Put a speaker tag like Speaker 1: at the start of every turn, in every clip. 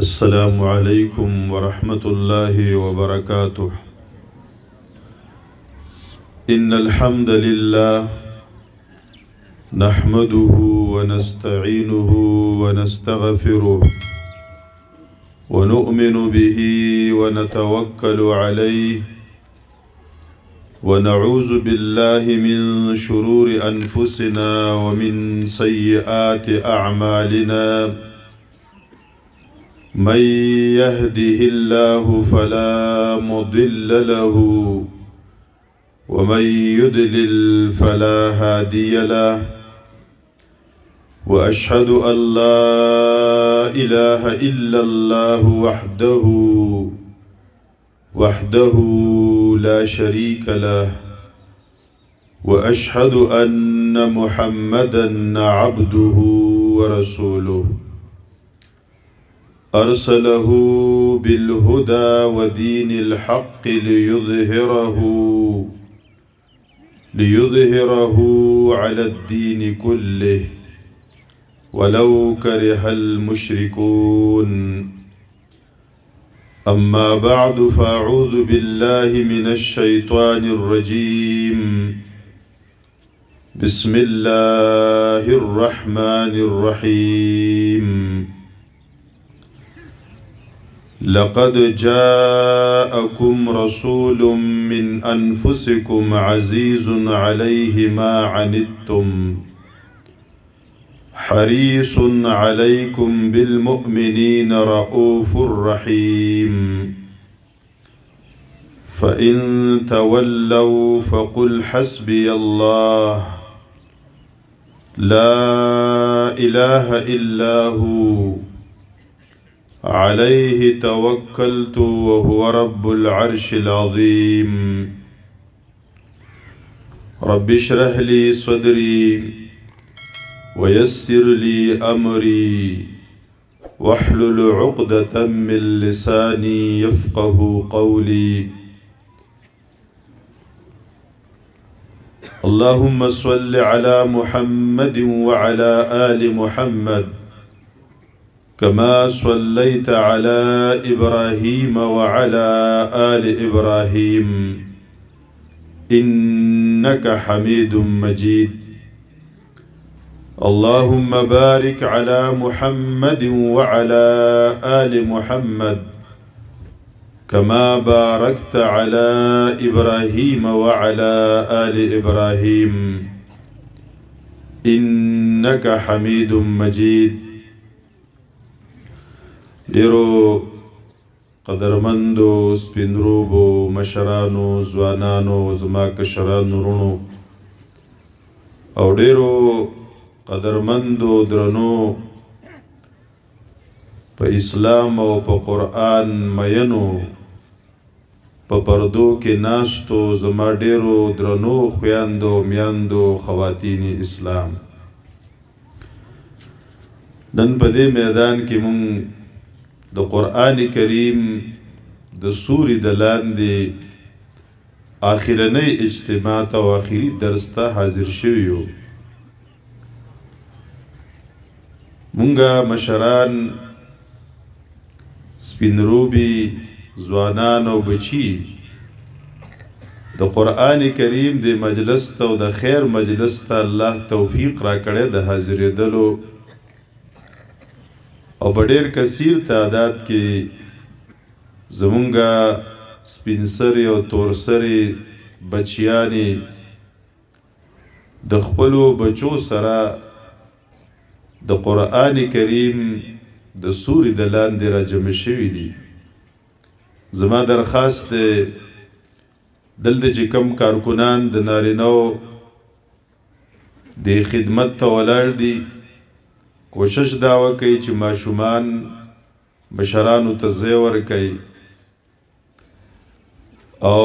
Speaker 1: السلام عليكم ورحمة الله وبركاته. إن الحمد لله نحمده ونستعينه ونستغفره ونؤمن به ونتوكل عليه ونعوذ بالله من شرور أنفسنا ومن سيئات أعمالنا. من يهده الله فلا مضل له ومن يضلل فلا هادي له، وأشهد أن لا إله إلا الله وحده لا شريك له، وأشهد أن محمدا عبده ورسوله أرسله بالهدى ودين الحق ليظهره على الدين كله ولو كره المشركون. أما بعد، فأعوذ بالله من الشيطان الرجيم. بسم الله الرحمن الرحيم. لقد جاءكم رسول من أنفسكم عزيز عليه ما عنتم حريص عليكم بالمؤمنين رؤوف رحيم. فإن تولوا فقل حسبي الله لا إله إلا هو عليه توكلت وهو رب العرش العظيم. رب اشرح لي صدري ويسر لي أمري واحلل عقدة من لساني يفقه قولي. اللهم صل على محمد وعلى آل محمد كما صليت على إبراهيم وعلى آل إبراهيم إنك حميد مجيد. اللهم بارك على محمد وعلى آل محمد كما باركت على إبراهيم وعلى آل إبراهيم إنك حميد مجيد. ډیرو قدرمندو سپینروبو مشرانو ځوانانو زما کشرانو رونو او ډیرو قدرمندو درنو په اسلام او په قرآن مینو په پردو کې ناستو زما ډیرو درنو خویندو میاندو خواتین اسلام، نن په دې میدان کې مونږ د قرآن کریم د سورې د لاندې آخرنۍ اجتماع ته او آخري درس ته حاضر شوي یو. مونږه مشران سپینروبي ځوانان او بچي د قرآن کریم د مجلس ته او د خیر مجلس ته الله توفیق را کړی د حاضرېدلو، او په ډېر کثیر تعداد کې زمونږه سپین سرې او تور سرې بچیانې د خپلو بچو سره د قرآن کریم د سورې د لاندې را جمع شوي دي. زما درخواست دی دلته چې کم کارکنان د نارینهو د خدمت ته ولاړ دي، کوشش دا وکړئ چې ماشومان مشرانو ته ځای ورکړئ، او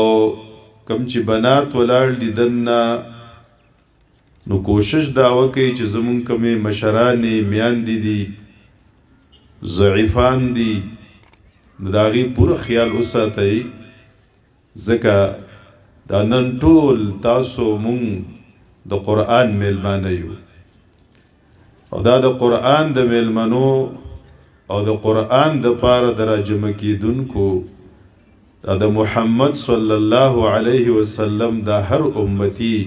Speaker 1: کم چې بنات ولاړ دي دننه نو کوشش دا وکړئ چې زمونږ کمې مشرانې میاندې دي ضعیفان دي نو د هغې پوره خیال وساتئ، ځکه دا نن ټول تاسو مونږ د قرآن میلمانه یو، او دا د قرآن د میلمنو او د قرآن د پاره د راجمع کیدونکو دا د محمد صلی الله علیه وسلم دا هر امتی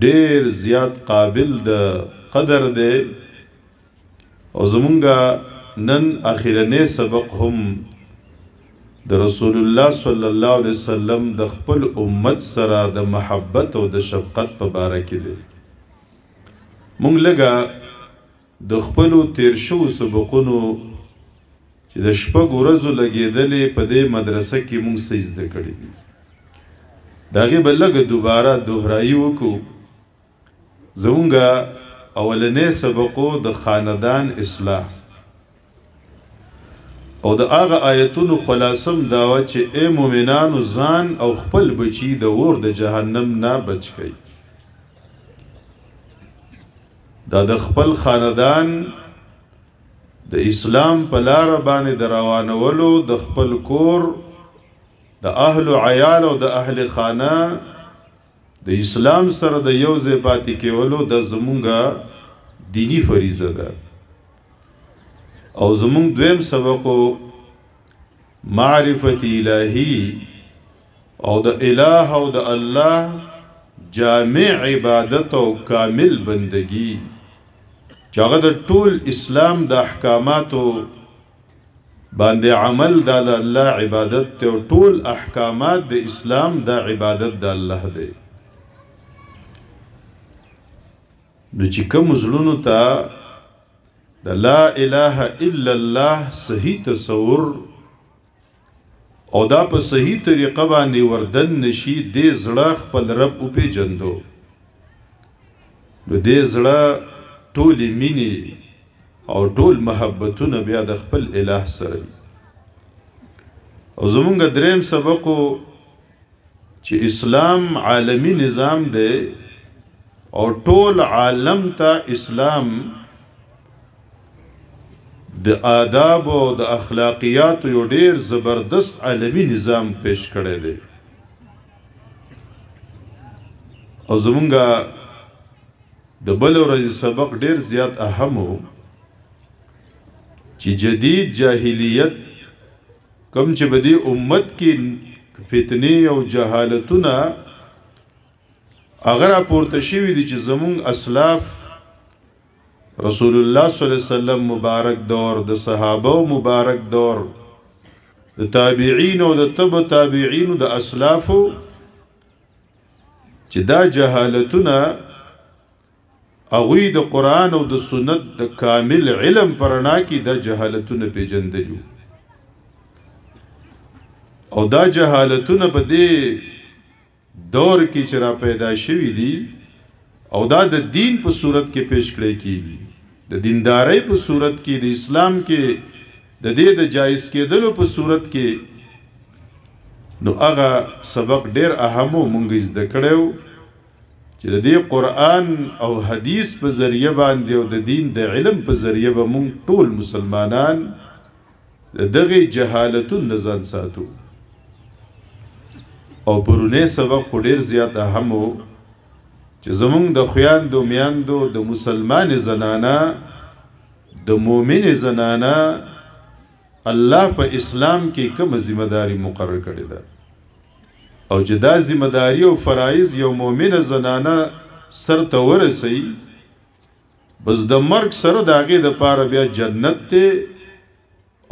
Speaker 1: ډیر زیات قابل د قدر دی او زمونږ نن اخرنی سبق هم د رسول الله صلی الله علیه وسلم د خپل امت سره د محبت او د شفقت په باره کې دی. مونږ لږه د خپلو تیر شوو سبقونو چې د شپږ ورځو لګېدلې په دې مدرسه کې مونږ څه زده کړي دي د هغې به لږه دوباره دوهرایي وکړو. زمونږ اولنی سبقو د خاندان اصلاح او د هغه آیتونو خلاصم دا وه چې ای مؤمنانو ځان او خپل بچي د اور د جهنم نه بچ کړئ. دا د خپل خاندان د اسلام په لاره باندې د روانولو د خپل کور د اهل و عیال او د اهل خانه د اسلام سره د یو ځای پاتې کېولو د زمونږ دینی فریضه ده. او زمونږ دویم سبقو معرفت الهی او د اله او د الله جامع عبادت او کامل بندگی چې هغه د ټول اسلام د احکاماتو باندې عمل د الله عبادت ته او ټول احکامات د اسلام د عبادت د الله دی. نو چې کوم زړونو ته د لا اله الا الله صحیح تصور او دا په صحیح طریقه باندې وردن نشي دې زړه خپل رب وپېژندو نو دې زړه ټولې مینې او ټول محبتونه بیا د خپل اله سره او زمونږ دریم سبقو چې اسلام عالمی نظام دی او ټول عالم ته اسلام د آداب او د اخلاقیات یو ډیر زبردست عالمی نظام پیش کړی دی. او زمونږ د بل ورځې سبق ډیر زیات اهم و چې جدید جاهلیت کم چې به دې امت کې فتنې او جهالتونه هغه راپورته شوي دي چې زمونږ اسلاف رسول الله صلی الله علیه وسلم مبارک دور د صحابه مبارک دور د تابعین او د تبع تابعین د اسلافو چې دا جهالتونه هغوی د قرآن او د سنت د کامل علم پرنا کې دا جهالتونه پیژندلي او دا جهالتونه په دې دور کې چې را پیدا شوي دي او دا د دین په صورت کې پیش کړی کیږي د دیندارۍ په صورت کې د اسلام کې د دې د جایز کېدلو په صورت کې نو هغه سبق ډیر اهم و مونږ زده کړی و چې د دې قرآن او حدیث په ذریعه باندې او د دین د علم په ذریعه به مونږ ټول مسلمانان د دغې جهالتون نه ځان ساتو. او پرونی سبق خو ډیر زیات اهم و چې زمونږ د خویندو میندو د مسلمان زنانه د مؤمن زنانه الله په اسلام کې کوم ذمہ داری مقرر کړې ده او چې دا ذمہ داری او فرایض یو مؤمن زنانه سر ته ورسي بس د مرګ سره د هغې دپاره بیا جنت دی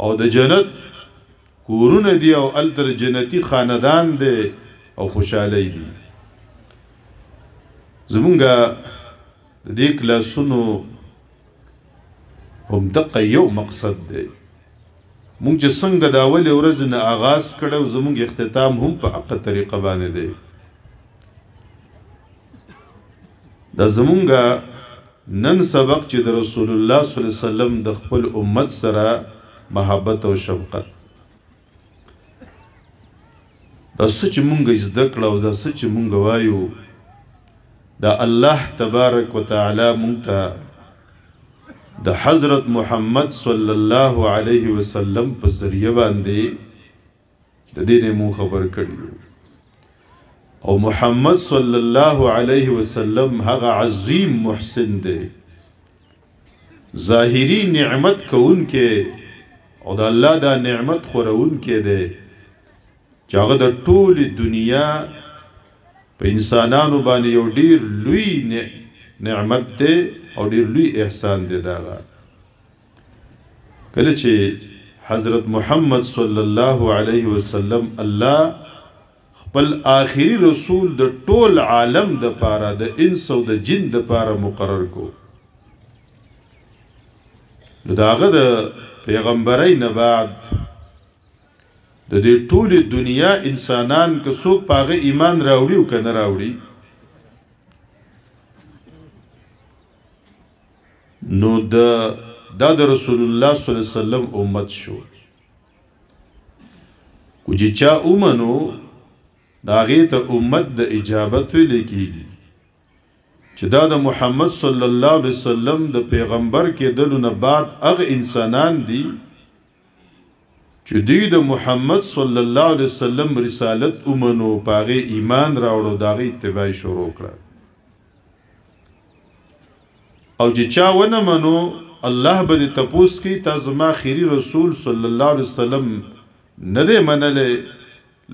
Speaker 1: او د جنت کورونه دي او هلته جنتي خاندان دی او خوشحالی دي. زمونږ د دې کلاسونو هم دقه یو مقصد دی مونږ چې څنګه د اولې ورځې نه آغاز کړی زمونږ اختتام هم په حقه طریقه باندې دی. دا زمونږ نن سبق چې د رسول الله صلی الله علیه وسلم د خپل امت سره محبت او شفقت دا څه چې مونږ زده کړه او دا څه چې مونږ وایو دا الله تبارک وتعالی مونږ ته د حضرت محمد صلی الله علیه وسلم په ذریعه باندې د دې نه مو خبر کړی او محمد صلی الله علیه وسلم هغه عظیم محسن دی ظاهری نعمت کون کې او د الله دا نعمت خورون کې دی چې هغه د ټول دنیا په انسانانو باندې یو ډیر لوی نعمت دی او ډیر لوی احسان دی داغه کله چې حضرت محمد صلی الله علیه وسلم الله خپل آخري رسول د ټول عالم د پاره د انس او د جن د پاره مقرر کو نو داغه د پیغمبرای نه بعد د دې ټول دنیا انسانان که څوک پاغه ایمان راوړي او کنه راوړي نو د رسول الله صلی الله علیه وسلم امت شو کو چې چا اومنو داغه ته امت د اجابت لیکيږي چې دا د محمد صلی الله علیه وسلم د پیغمبر کېدلو نه بعد هغه انسانان دي چې دوی د محمد صلی الله علیه وسلم رسالت اومنو پاغه ایمان راوړو داغه اتباع شروع کړ او چې چا ونه منو الله به تپوس کی تاسو ما خيري رسول صلی الله علیه وسلم نه دې منلې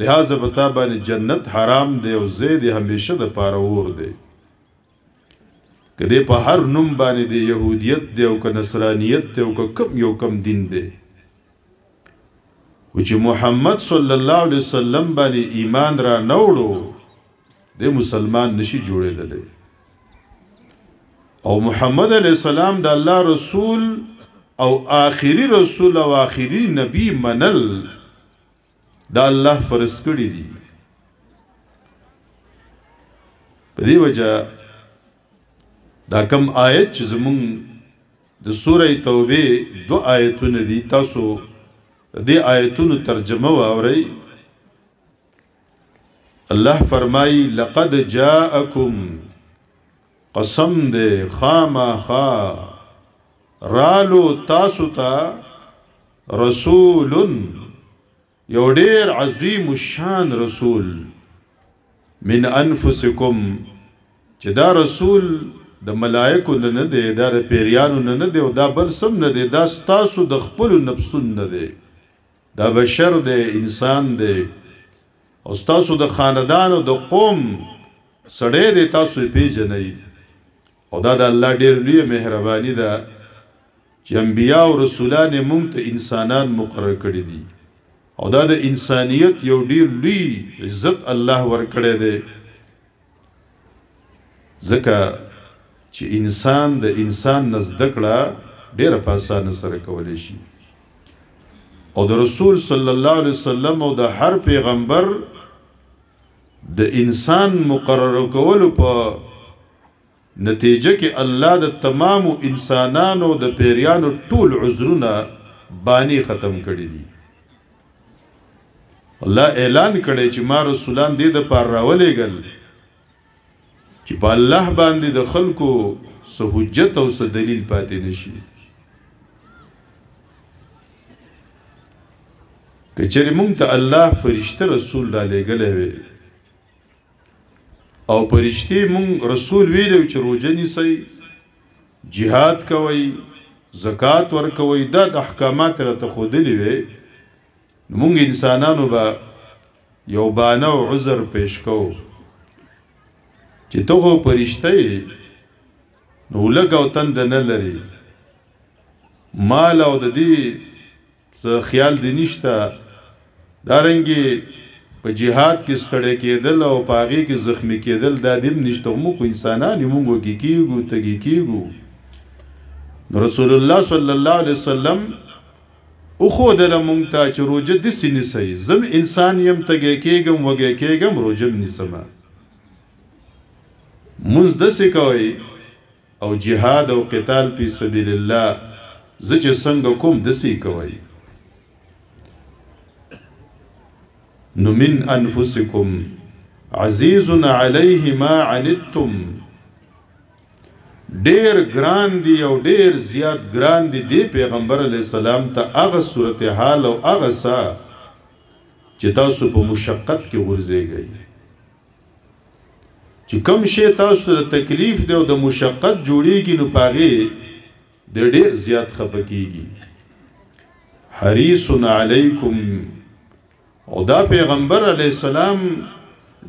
Speaker 1: لہذا بتا باندې جنت حرام دی او زید همیشه د پاره ور دی کله په هر نوم باندې دی يهوديت دی او که نصرانيت دی او که کم یو کم دین دی او چې محمد صلی الله علیه وسلم باندې ایمان را نوړو د مسلمان نشي جوړېدل او محمد علیہ السلام د الله رسول او آخری رسول او آخری نبی منل دا الله فرض کړی دي په دې وجه دا کم آیت چې زمون د سوره توبه دو آیتونه دي تاسو دې آیتونو ترجمه واورئ الله فرمایي لقد جاءکم قسم دے خاما خا رالو تاسو تا رسول یو ډیر عظیم الشان رسول من انفسکم چې دا رسول د ملائکو نه دی دا د پیریانو نه دی او دا بل سم نه دی دا تاسو د خپل نفسون نه دی دا بشر دی انسان دی او تاسو د خاندان او د قوم سړی دی تاسو پیژنئ او دا د الله ډیر لوی مهرباني ده چې انبیاء او رسولان موږ ته انسانان مقرر کړی دي او دا د انسانیت یو ډیر لوی عزت الله ورکړی دی ځکه چې انسان د انسان نزدکړه ډیره په اسانه سره کولی شي او د رسول صلی الله علیه وسلم او د هر پیغمبر د انسان مقرر کولو په نتیجه کې الله د تمام انسانانو د پیریانو ټول عذرونه بانی ختم کړی دي الله اعلان کړی چې ما رسولان دې د پاره راولېګل چې په الله باندې د خلکو سو حجت او سو دلیل پاتې نشي کچېرې مونږ ته الله فرشته رسول را لېږلی وي او پرشتي مونږ رسول ویلو چې روزه نیسئ جهاد کوئ زکات ورکوئ دا د احکامات راته ښودلي وي مونږ انسانانو به یو بانه او عذر پیش کوو چې ته خو پرشته یې نو لږ او تنده نه لري مال او د دې څه خیال دې نشته دارنګې په جهاد کې ستړی کېدل او په هغې کې زخمی کېدل دا دې هم نشته موږ خو انسانان یې موږ وږي کېږو تږي کېږو نو رسول الله صلی الله علیه وسلم وښودله موږ ته چې روژه داسې نیسئ زه انسان یم تږی کېږم وږی کېږم روژه م نیسمه مونځ داسې کوئ او جهاد او قتال فی سبیل الله زه چې څنګه کوم داسې کوئ نو من انفسکم عزیز علیه ما عنتم ډیر ګران دی او ډیر زیات ګران دی پیغمبر علیه السلام ته هغه صورتحال او هغه سا چې تاسو په مشقت کې غورځېږئ چې کوم شی تاسو ته تکلیف دی او د مشقت جوړیږي نو په هغې د ډیر زیات خفه کیږي حریص علیکم او دا پیغمبر علیہ السلام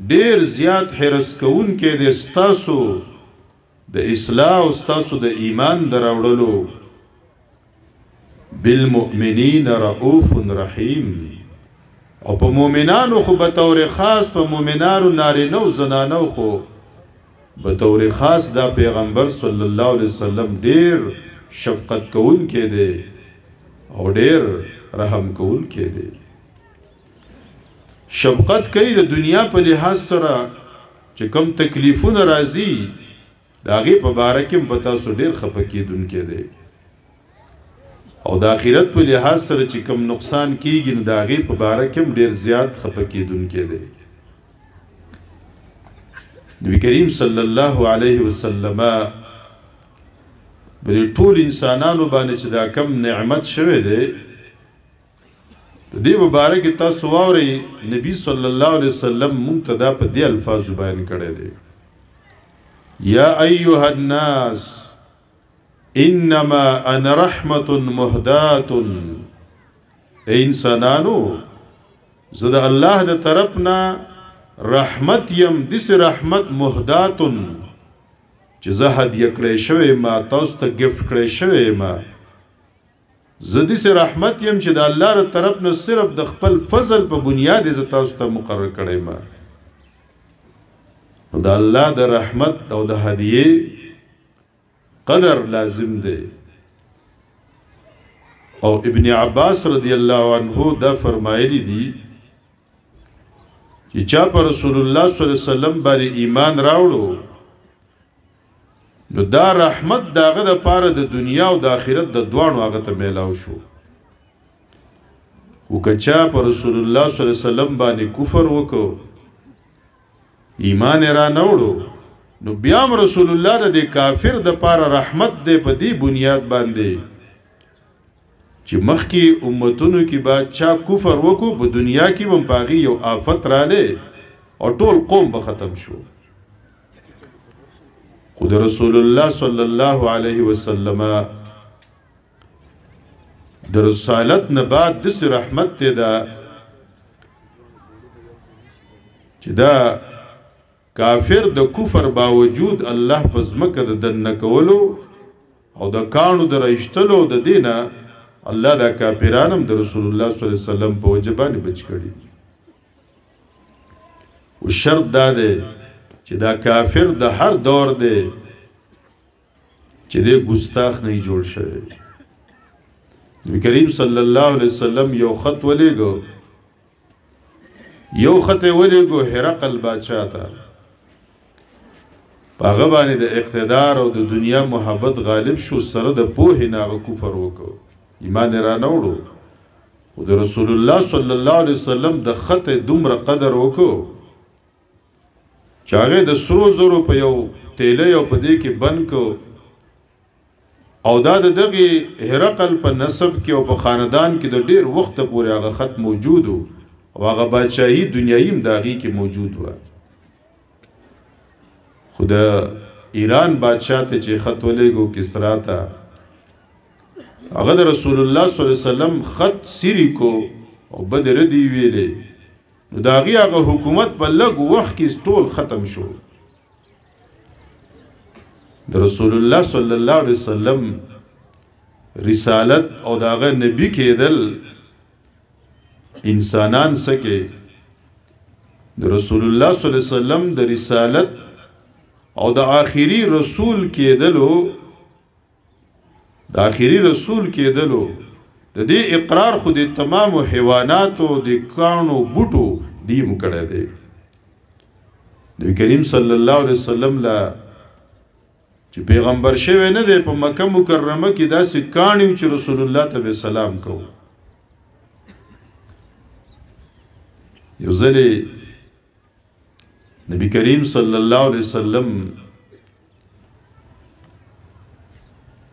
Speaker 1: ډیر زیات حرص کون کې د ستاسو د اصلاح او ستاسو د ایمان دراوړلو بالمؤمنین رؤوف رحیم او په مؤمنانو خو به طور خاص په مؤمنانو نارینه او زنانو خو به طور خاص دا پیغمبر صلی الله علیه وسلم ډیر شفقت کون کې دی او ډیر رحم کون کې دی شفقت کوي د دنیا په لحاظ سره چې کم تکلیفونه راځي د هغې په باره کې هم په تاسو ډېر خفه کېدونکی دی او د آخرت په لحاظ سره چې کم نقصان کېږي نو د هغې په باره کې هم ډېر زیات خفه کېدونکی دی نبی کریم صلی الله علیه وسلم په ټول انسانانو باندې چې دا کم نعمت شوی دی د دې مبارک تاسو واورئ نبی صلی الله علیه وسلم مونږ ته دا په دې الفاظو بیان کړی دی یا ایها الناس انما انا رحمة مهداة ای انسانانو زه د الله د طرفنا رحمت یم داسې رحمت مهداة چې زه هدیه کړی شوی ما تاسو ته ګفټ کړی شوی ما زه داسې رحمت یم چې د الله له طرف نه صرف د خپل فضل په بنیاد یې زه تاسو ته مقرر کړی ما نو د الله د رحمت او د هدیې قدر لازم دی او ابن عباس رضی الله عنه دا فرمایلی دی چې چا په رسول الله صلی الله علیه وسلم باندې ایمان راوړو نو دا رحمت داغه د پاره د دنیا او د آخرت د دوانو هغه ته میلاو شو خو کچا په رسول الله صلی الله علیه وسلم باندې کفر وکړو ایمان را نوړو نو بیا رسول الله د کافر د پاره رحمت دی په دې بنیاد باندې چې مخکې امتونو کې با چا کفر وکړو په دنیا کې هم پاغي یو آفت رااله او ټول قوم به ختم شو خود رسول الله صلی الله علیه وسلم د رسالت نه بعد د رحمت ته دا چې دا کافر د کفر باوجود الله په ځمکه د دننه کولو او د کانو د رایشتلو د دینه الله دا کافرانم د رسول الله صلی الله علیه وسلم په وجه باندې بچ کړي او شرط دا دی چې دا کافر د هر دور دی چې د ګستاخ نه جوړ شوی نبی کریم صلی الله علیه وسلم یو خط ولېګو هرقل بادشاہ ته هغه باندې د اقتدار او د دنیا محبت غالب شو سره د پوهې نه هغه کفر وکړو ایمان را نوړو خو د رسول الله صلی الله علیه وسلم د خط دومره قدر وکړو چې هغه د سرو زرو په یو تیله یو په دې کې بند کو او دا دغه هرقل په نسب کې او په خاندان کې د ډیر وخت پورې هغه خط موجود او هغه بادشاہي دنیایم داغي کې موجود و خدا ایران بادشاہ ته چې خط ولېګو کسرا ته هغه د رسول الله صلی الله علیه وسلم خط سری کو او بدر دی ویلې نو داغي هغه حکومت په لږ وخت کې ټول ختم شو د رسول الله صلی الله علیه وسلم رسالت او داغه نبی کېدل انسانان سکه د رسول الله صلی الله علیه وسلم د رسالت او د آخري رسول کېدلو د دې اقرار خو د تمام حیواناتو د کانو بوټو دی مکړه دی نبی کریم صلی الله علیه وسلم لا چې پیغمبر شوی نه دی په مکه مکرمه کې داسې کانیو چې رسول الله ته سلام کو یو ځلې نبی کریم صلی الله علیه وسلم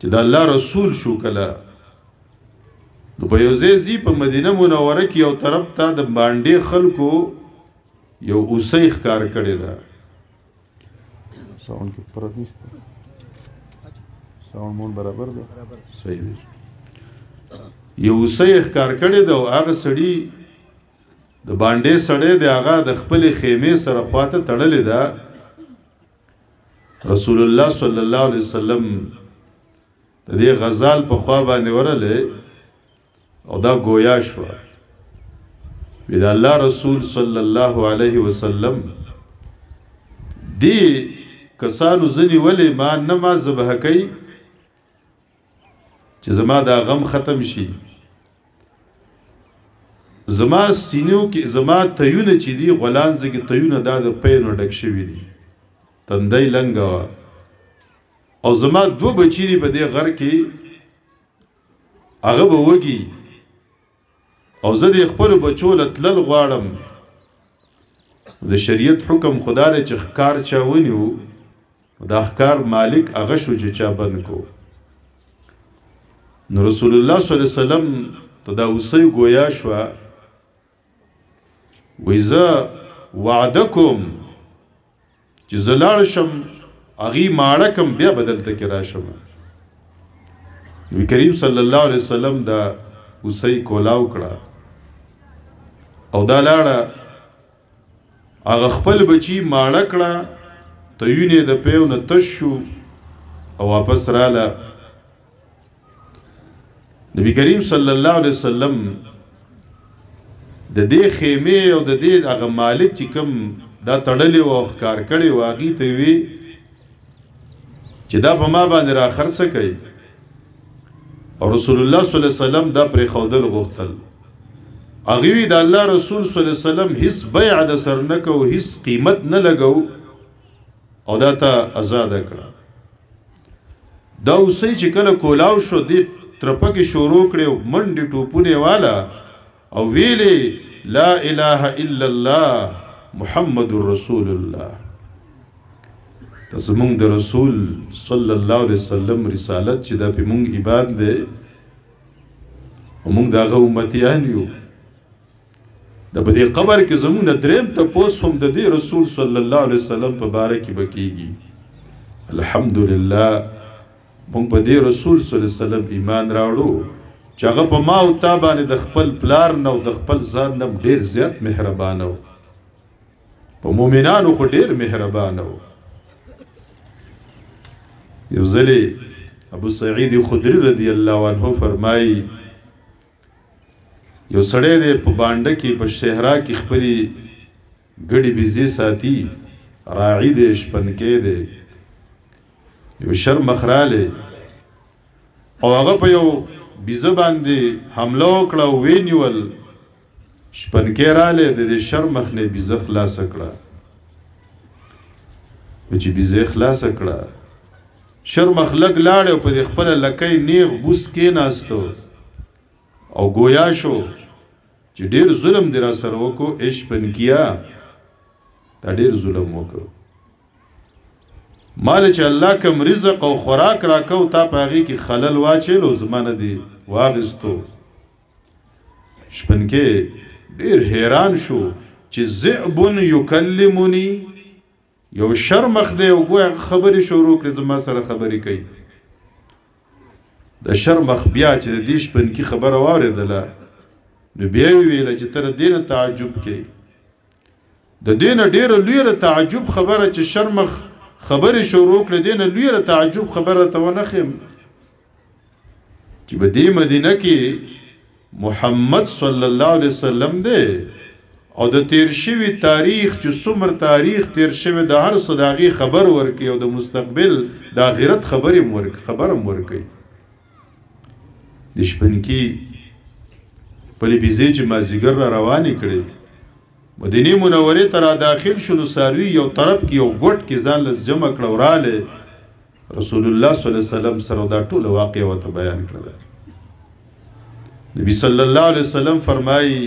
Speaker 1: چې د الله رسول شو کله نو په یو ځای په مدینه منوره کې یو طرف ته د باندې خلکو یو اوسۍ ښکار کړی ده مون برابر ده صحیح دی یو سې ښکار کړی دا هغه سړی د باندې سړی د هغه د خپل خیمه سره خواته تړلې ده رسول الله صلی الله علیه وسلم د دې غزال په خوا باندې ورله او دا گویا شو وی دا الله رسول صلی الله علیه وسلم دی کسانو زنی ولی ما نما ذبح کوي چې زما دا غم ختم شي زما سینو کې زما تیونه چې دی غلان زګي تیونه دا د پینو ډک شوی دي تندای لنګا او زما دو بچی دی په دې غر کې هغه به وږي او زه د خپل بچو لتل غواړم د شریعت حکم خدا نه چې ښکار چا ونیو دا ښکار مالک هغه شو چې چا بند کو نو رسول الله صلی الله علیه وسلم ته دا اوسې گویا شو ویزا وعدکم چې زلال شم اغي ماړکم بیا بدلته کې راشم نبی کریم صلی الله علیه وسلم دا اوسې کولاو کړه او دا لاړه هغه خپل بچی ماړه کړه تیونه د پیو نه تشو او واپس رااله نبی کریم صلی الله علیه وسلم د دې خیمه او د دې هغه مالک چې کوم دا تړلې او ښکار کړي واغې ته وی چې دا په ما باندې را خرڅ کوي او رسول الله صلی الله علیه وسلم دا پر خودل غوښتل هغه وی د الله رسول صلی الله علیه وسلم هیڅ بیع د سر نه کو هیڅ قیمت نه لګو او دا ته آزاد کړه دا اوسې چې کله کولاو شو دی ترپکه شروع کړو منډي ټوپونه والا او ویلې لا اله الا الله محمد رسول الله تاسو مونږ د رسول صلی الله علیه وسلم رسالت چې دا په مونږ عبادت ده او مونږ دغه امتیان یو د بده قبر کې زمونه دریم ته پوس هم د دې رسول صلی الله علیه وسلم په باره کې بکیږي الحمدلله مونږ په دې رسول صلی الله علیه وسلم ایمان راوړو چې هغه په ما او تا باندې د خپل پلار نه او د خپل ځان نه ډیر زیات مهربان و په مؤمنانو خو ډیر مهربان و یو ځلې ابو سعید خدری رضی الله عنه فرمایي یو سړی دی په بانډه کې په صحرا کې خپلې ګډې بيزې ساتي راعي دی شپنکې دی یو شرمخ رالی او هغه په یو بیزه باندې حمله وکړه او وینیول شپنکې رالی د دې شرمخ نه بیزه خلاصه کړه چې بیزه خلاصه کړه شرمخ لګ لاړ او په دې خپل لکۍ نیغ بوس کې ناستو او گویا شو چې ډیر ظلم دی را سره وکړو ایش پنکیا دا ډیر ظلم وکړو مال چې الله کوم رزق او خوراک راکو تا په هغه کې خلل واچلو زمانه دی واغستو شپنکې ډیر حیران شو چې ذئب یکلمنی یو شرمخ دی او ګویا خبرې شروع کړې زما سره خبرې کوي د شرمخ بیا چې د دې شپنکي خبره واورېدله نو بیا ویله چې تر دینه تعجب کوي د دینه ډیره لویه تعجب خبره چې شرمخ خبرې شروع کړې دینه لویه تعجب خبره ته ونخم چې په دې مدینه کې محمد صلی الله علیه وسلم دی او د تیر شوی تاریخ چې څومره تاریخ تیر شوی د هر صداغي خبر ورکي او د مستقبل د آخرت خبرم ورکي د شپنکی پلی بیزې چې مازیګر را روانې کړې مدینه منورې ته را داخل شو نو ساروي یو طرف کې یو ګوټ کې ځان لس جمع کړه وراله رسول الله صلی الله علیه وسلم سره دا ټول واقعه وته بیان کړل نبی صلی الله علیه وسلم فرمایي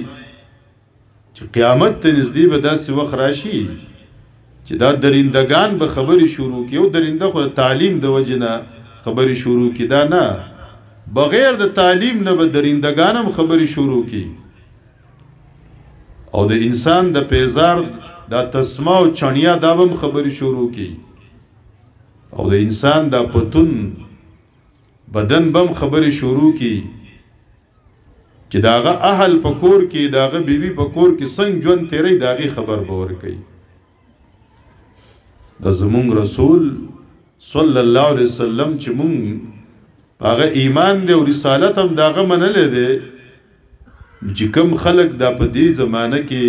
Speaker 1: چې قیامت ته نږدې به داسې وخت راشي چې دا درندگان به خبرې شروع کړي او درنده خو تعلیم د وجنه خبرې شروع کړي دا نه بغیر د تعلیم نه به درندگانم خبرې شروع کړي او د انسان د پیزار دا تسمه او چڼیا دا هم خبرې شروع کړي او د انسان دا پتون بدن بم خبرې شروع کی چې داغه اهل پکور کې داغه بیبي پکور کې څنګه ژوند تیری داغه خبر باور کوي د زمونږ رسول صلی الله علیه وسلم چې مونږ هغه ایمان دی او رسالت هم داغه منلې دی چې کوم خلق دا په دې زمانه کې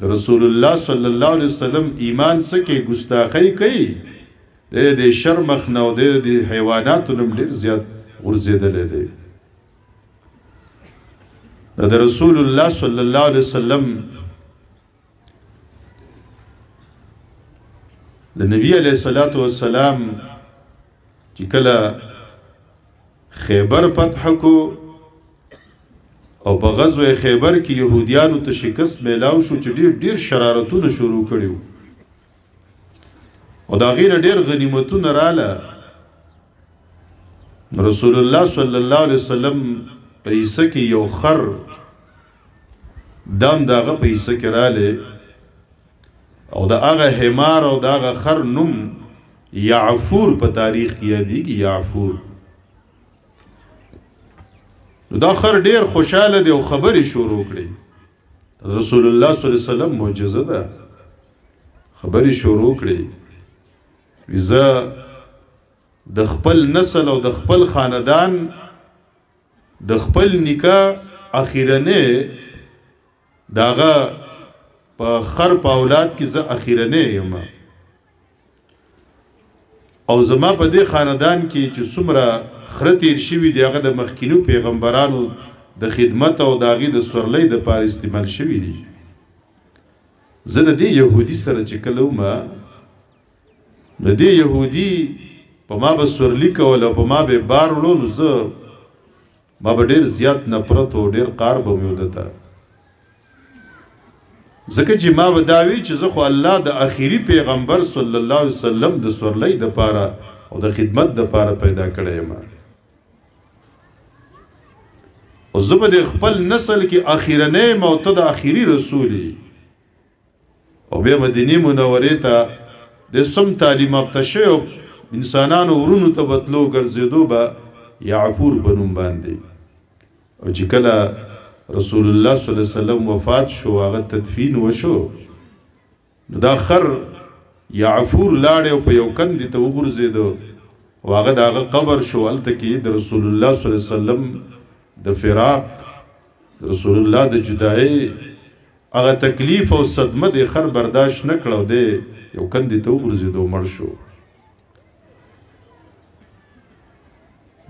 Speaker 1: د رسول الله صلی الله علیه وسلم ایمان سکه ګستاخی کوي د شرمخ نو د حیواناتو نم ډیر زیات ورزیدل دي د رسول الله صلی الله علیه وسلم د نبی علیه الصلاۃ والسلام چې کله خیبر فتح کو او په غزوه خیبر کې يهوديانو ته شکست میلاو شو چې ډیر شرارتونه شروع کړیو او دا غیر ډیر غنیمتونه رااله رسول الله صلی الله علیه وسلم پیسې کې یو خر دام داغه پیسې کې رااله او دا هغه حمار او دا هغه خر نوم یعفور په تاریخ کې یادېږي یعفور دا خر ډیر خوشاله دی او خبرې شروع کړې رسول الله صلی الله علیه وسلم معجزه ده خبرې شروع کړې ویزه د خپل نسل او د خپل خاندان د خپل نکاح اخیرنه داغه په خر په اولاد کې زه اخیرنه یم او زما په دې خاندان کې چې څومره خره تیر شوي دی هغه د مخکینو پیغمبرانو د خدمت او د هغې د سورلۍ دپاره استعمال شوي دي زه د دې یهودي سره چې کله ومه نو دې یهودي په ما به سورلي کول او په ما به بار وړو نو زه ما به ډېر زیات نفرت او ډېر قار به مې ودته ځکه چې ما به دا وي چې زه خو الله د اخري پیغمبر صلی الله علیه وسلم د سورلۍ دپاره او د خدمت دپاره پیدا کړی یم او زه به د خپل نسل کې اخیرنی یم او ته د اخري رسول او بیا مدینې منورې ته د سم تعلیم یافته شویو انسانانو ورونو ته بتلو ګرځېدو به یعفور په نوم باندې او چې کله رسول الله صلی الله علیه وسلم وفات شو هغه تدفین وشو نو دا خر یعفور لاړ او په یو کندې ته وغورځېدو او هغه د هغه قبر شو هلته کې د رسول الله صلی الله علیه وسلم د فراق رسول الله د جدایۍ هغه تکلیف او صدمه د خر برداشت نه کړو دی یو کندې ته وغورځېدو مړ شو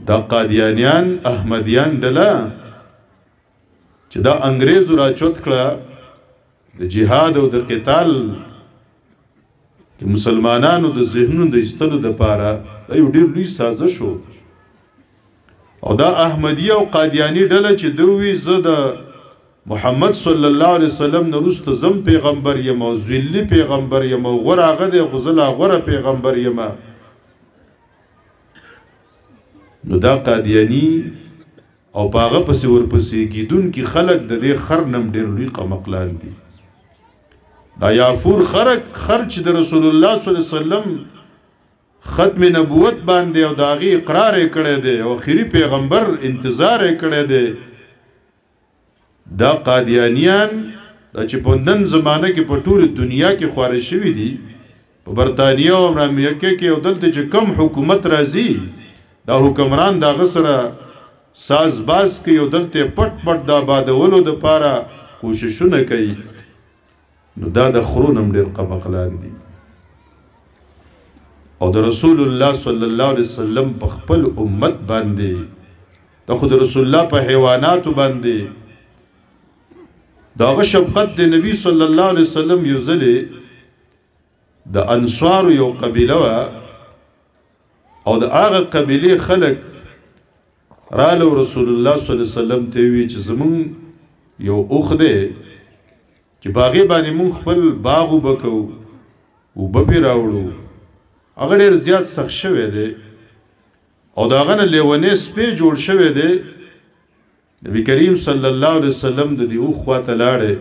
Speaker 1: دا قادیانیان احمدیان ډله چې دا انګریزو را چوت کړه د جهاد او د قتال د مسلمانانو د ذهنونو د ایستلو دپاره دا یو ډېر لوی سازش و او دا احمدی او قادیانی ډله چې دوی زه د محمد صلی الله علیه وسلم نه وروسته زم پیغمبر یم او ذلي پیغمبر یم او غوره هغه دی خو زه لا غوره پیغمبر یم نو دا قادیانی او باغه پسې ورپسې کیدونکي خلک د دې خر نم ډېر لوی قمقلان دي دا یعفور خر چې د رسول الله صلی الله علیه وسلم ختم نبوت باندې او د هغې اقرار یې کړی دی او آخري پیغمبر انتظار یې کړی دی دا قادیانیان دا چې په نن زمانه کې په ټوله دنیا کې خواره شوي دي په برطانیه او امریکا کې او دلته چې کم حکومت راځي دا حکمران د هغه سره ساز باز کوي او دلته پټ پټ د آبادولو دپاره کوششونه کوي نو دا د خرو نم ډېر قمقلان دي او د رسول الله صلی الله علیه وسلم په خپل امت باندې دا خو د رسول الله په حیواناتو باندې داغه شفقت د نبی صلی الله علیه وسلم یو ځلې د انصارو یو قبیله وه او د هغه قبیلې خلک رالو رسول الله صلی الله علیه وسلم ته وی چې زمون یو اوخ دی چې باغې باندې مونږ خپل باغ وبکو اوبه پې راوړو هغه ډېر زیات سخت شوی دی او د هغه نه لیونی سپی جوړ شوی دی نبی کریم صلی الله علیه وسلم د دې اوخ خواته لاړی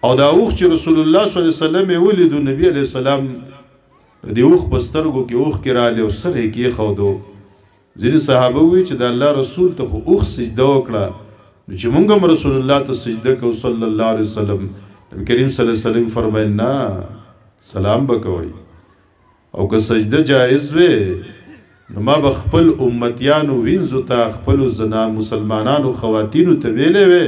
Speaker 1: او دا اوخ چې رسول الله صلی الله علیه وسلم یې ولیدو نبی علیه السلام د اوخ په سترګو کې اوخ کې رالی او سر یې کېښودو. ځینې صحابه وایي چې د الله رسول ته خو اوخ سجده وکړه نو چې موږ هم رسول الله ته سجده کوو صلی الله علیه وسلم. نبی کریم صلی الله علیه وسلم فرمایل نه سلام به کوئ او که سجده جایز وی نو ما به خپل امتیانو وینځو ته خپلو زنا مسلمانانو خواتینو ته ویلې وی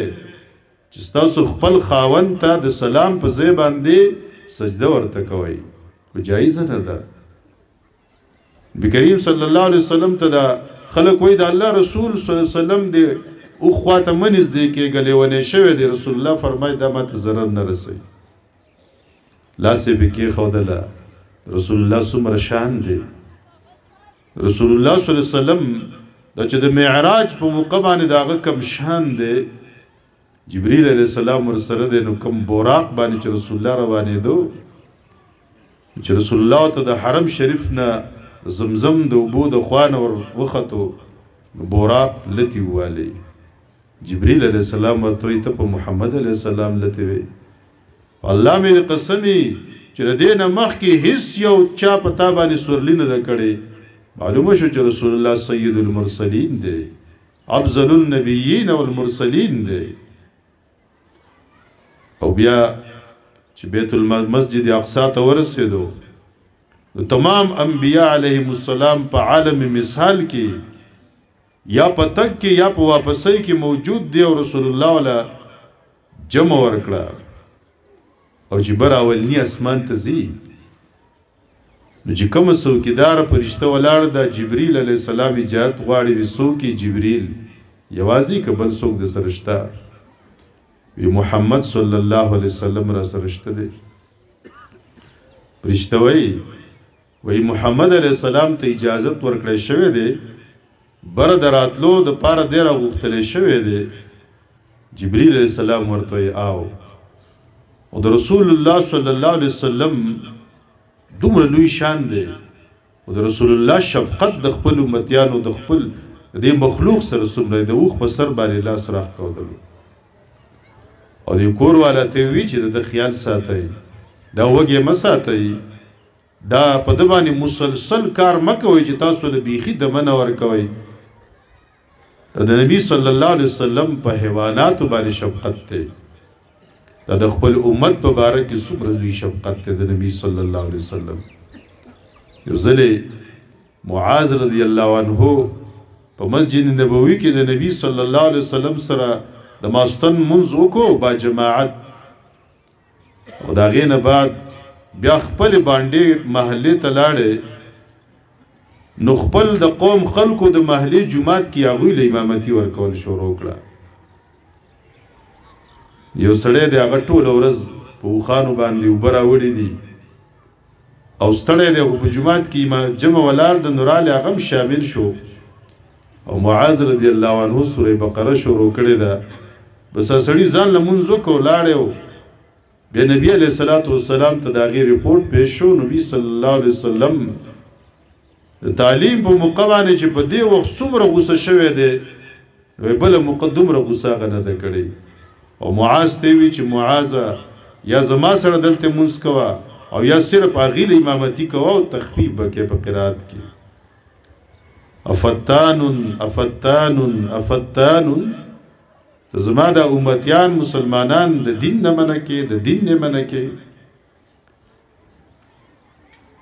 Speaker 1: چې ستاسو خپل خاوند ته د سلام په ځای باندې سجده ورته کوئ خو جایزه نه ده. نبی کریم صلی الله علیه وسلم ته دا خلک وایي د الله رسول صلی الله علیه وسلم د اوخ خواته مه نږدې کېږه لیونی شوی دی. رسول الله فرمایي دا ماته ضرر نه رسوي. لاس یې پې کېښودله. رسول الله څومره شان دی. رسول الله صلی الله علیه وسلم دا چې د معراج په موقع باندې د هغه کم شان دی جبریل علیه السلام ورسره دی نو کم براق باندې چې رسول الله روانېدو چې رسول الله ته د حرم شریف نه زمزم د اوبو د خوا نه وختو نو براق لتې ووالي. جبریل علیه السلام ورته وایي ته په محمد علیه السلام لتې وی. الله مې قسمي چې د دې نه مخکې هیڅ یو چا په تا باندې سورلي نه ده کړې. معلومه شو چې رسول الله سید المرسلین دی افضل النبیین والمرسلین دی. او بیا چې بیت المسجد اقصی ته ورسېدو نو تمام انبیاء علیهم السلام په عالم مثال کې یا په تک کې یا په واپسۍ کې موجود دی او رسول الله ولا جمع ورکړه او چې بر اولنی اسمان ته ځي نو چې کومه څوکیدار فرشته ولاړ ده جبریل علیه السلام اجازت غواړي وي څوک جبریل یوازې که بل څوک د سره شته وی محمد صلی الله علیه وسلم را سره شته دی. فرشته وی محمد علیه السلام ته اجازت ورکړی شوی دی بره د راتلو د پاره دی راغوښتلی شوی دی. جبریل علیه السلام ورته وی او د رسول الله صلی الله علیه وسلم دومره لوی شان دی او د رسول الله شفقت د خپل امتیانو د خپل دې مخلوق سره څومره د اوښ په سر باندې لاس راښکودلو او د کور والا ته وی چې د خیال ساتئ دا وږې مه ساتئ دا په ده باندې مسلسل کار مه کوئ چې تاسو له بیخي دمه نه ورکوئ. د نبي صلی الله علیه وسلم په حیواناتو باندې شفقت دی. دا د خپل امت په باره کې څومره لوی شفقت دی د نبي صلی الله علیه وسلم. یو ځلې معاذ رضی الله عنه په مسجد نبوي کې د نبي صلی الله علیه وسلم سره د ماستن منځ وکړو با جماعت او د هغې نه بعد بیا خپلې بانډې محلې ته لاړې نو خپل د قوم خلکو د محلې جومات کې هغوی له امامتي ورکول شروع کړه. یو سړی دی هغه ټوله ورځ په اوښانو باندې اوبه راوړي دي او ستړی دی خو په جومات کې جمع ولاړ د نو رالی هغه هم شامل شو او معاذ رضی الله عنه سورې بقره شروع کړې ده. بس سړي ځان لمونځ وکړو لاړی و بیا نبي علیه الصلاة والسلام ته د هغې رپورټ پیش شو. نبي صلی الله علیه وسلم د تعلیم په موقع باندې چې په دې وخت څومره غوسه شوی دی نو بله موقع دومره غوسه هغه نه ده کړې او معاذ ته وی چې معاذه یا زما سره دلته مونځ کوه او یا صرف هغې له امامتي کوه او تخفیف به کې په قرات کې. افتانون افتانون افتانون ته زما دا امتیان مسلمانان د دین نه منع کې د دین نه منع کې.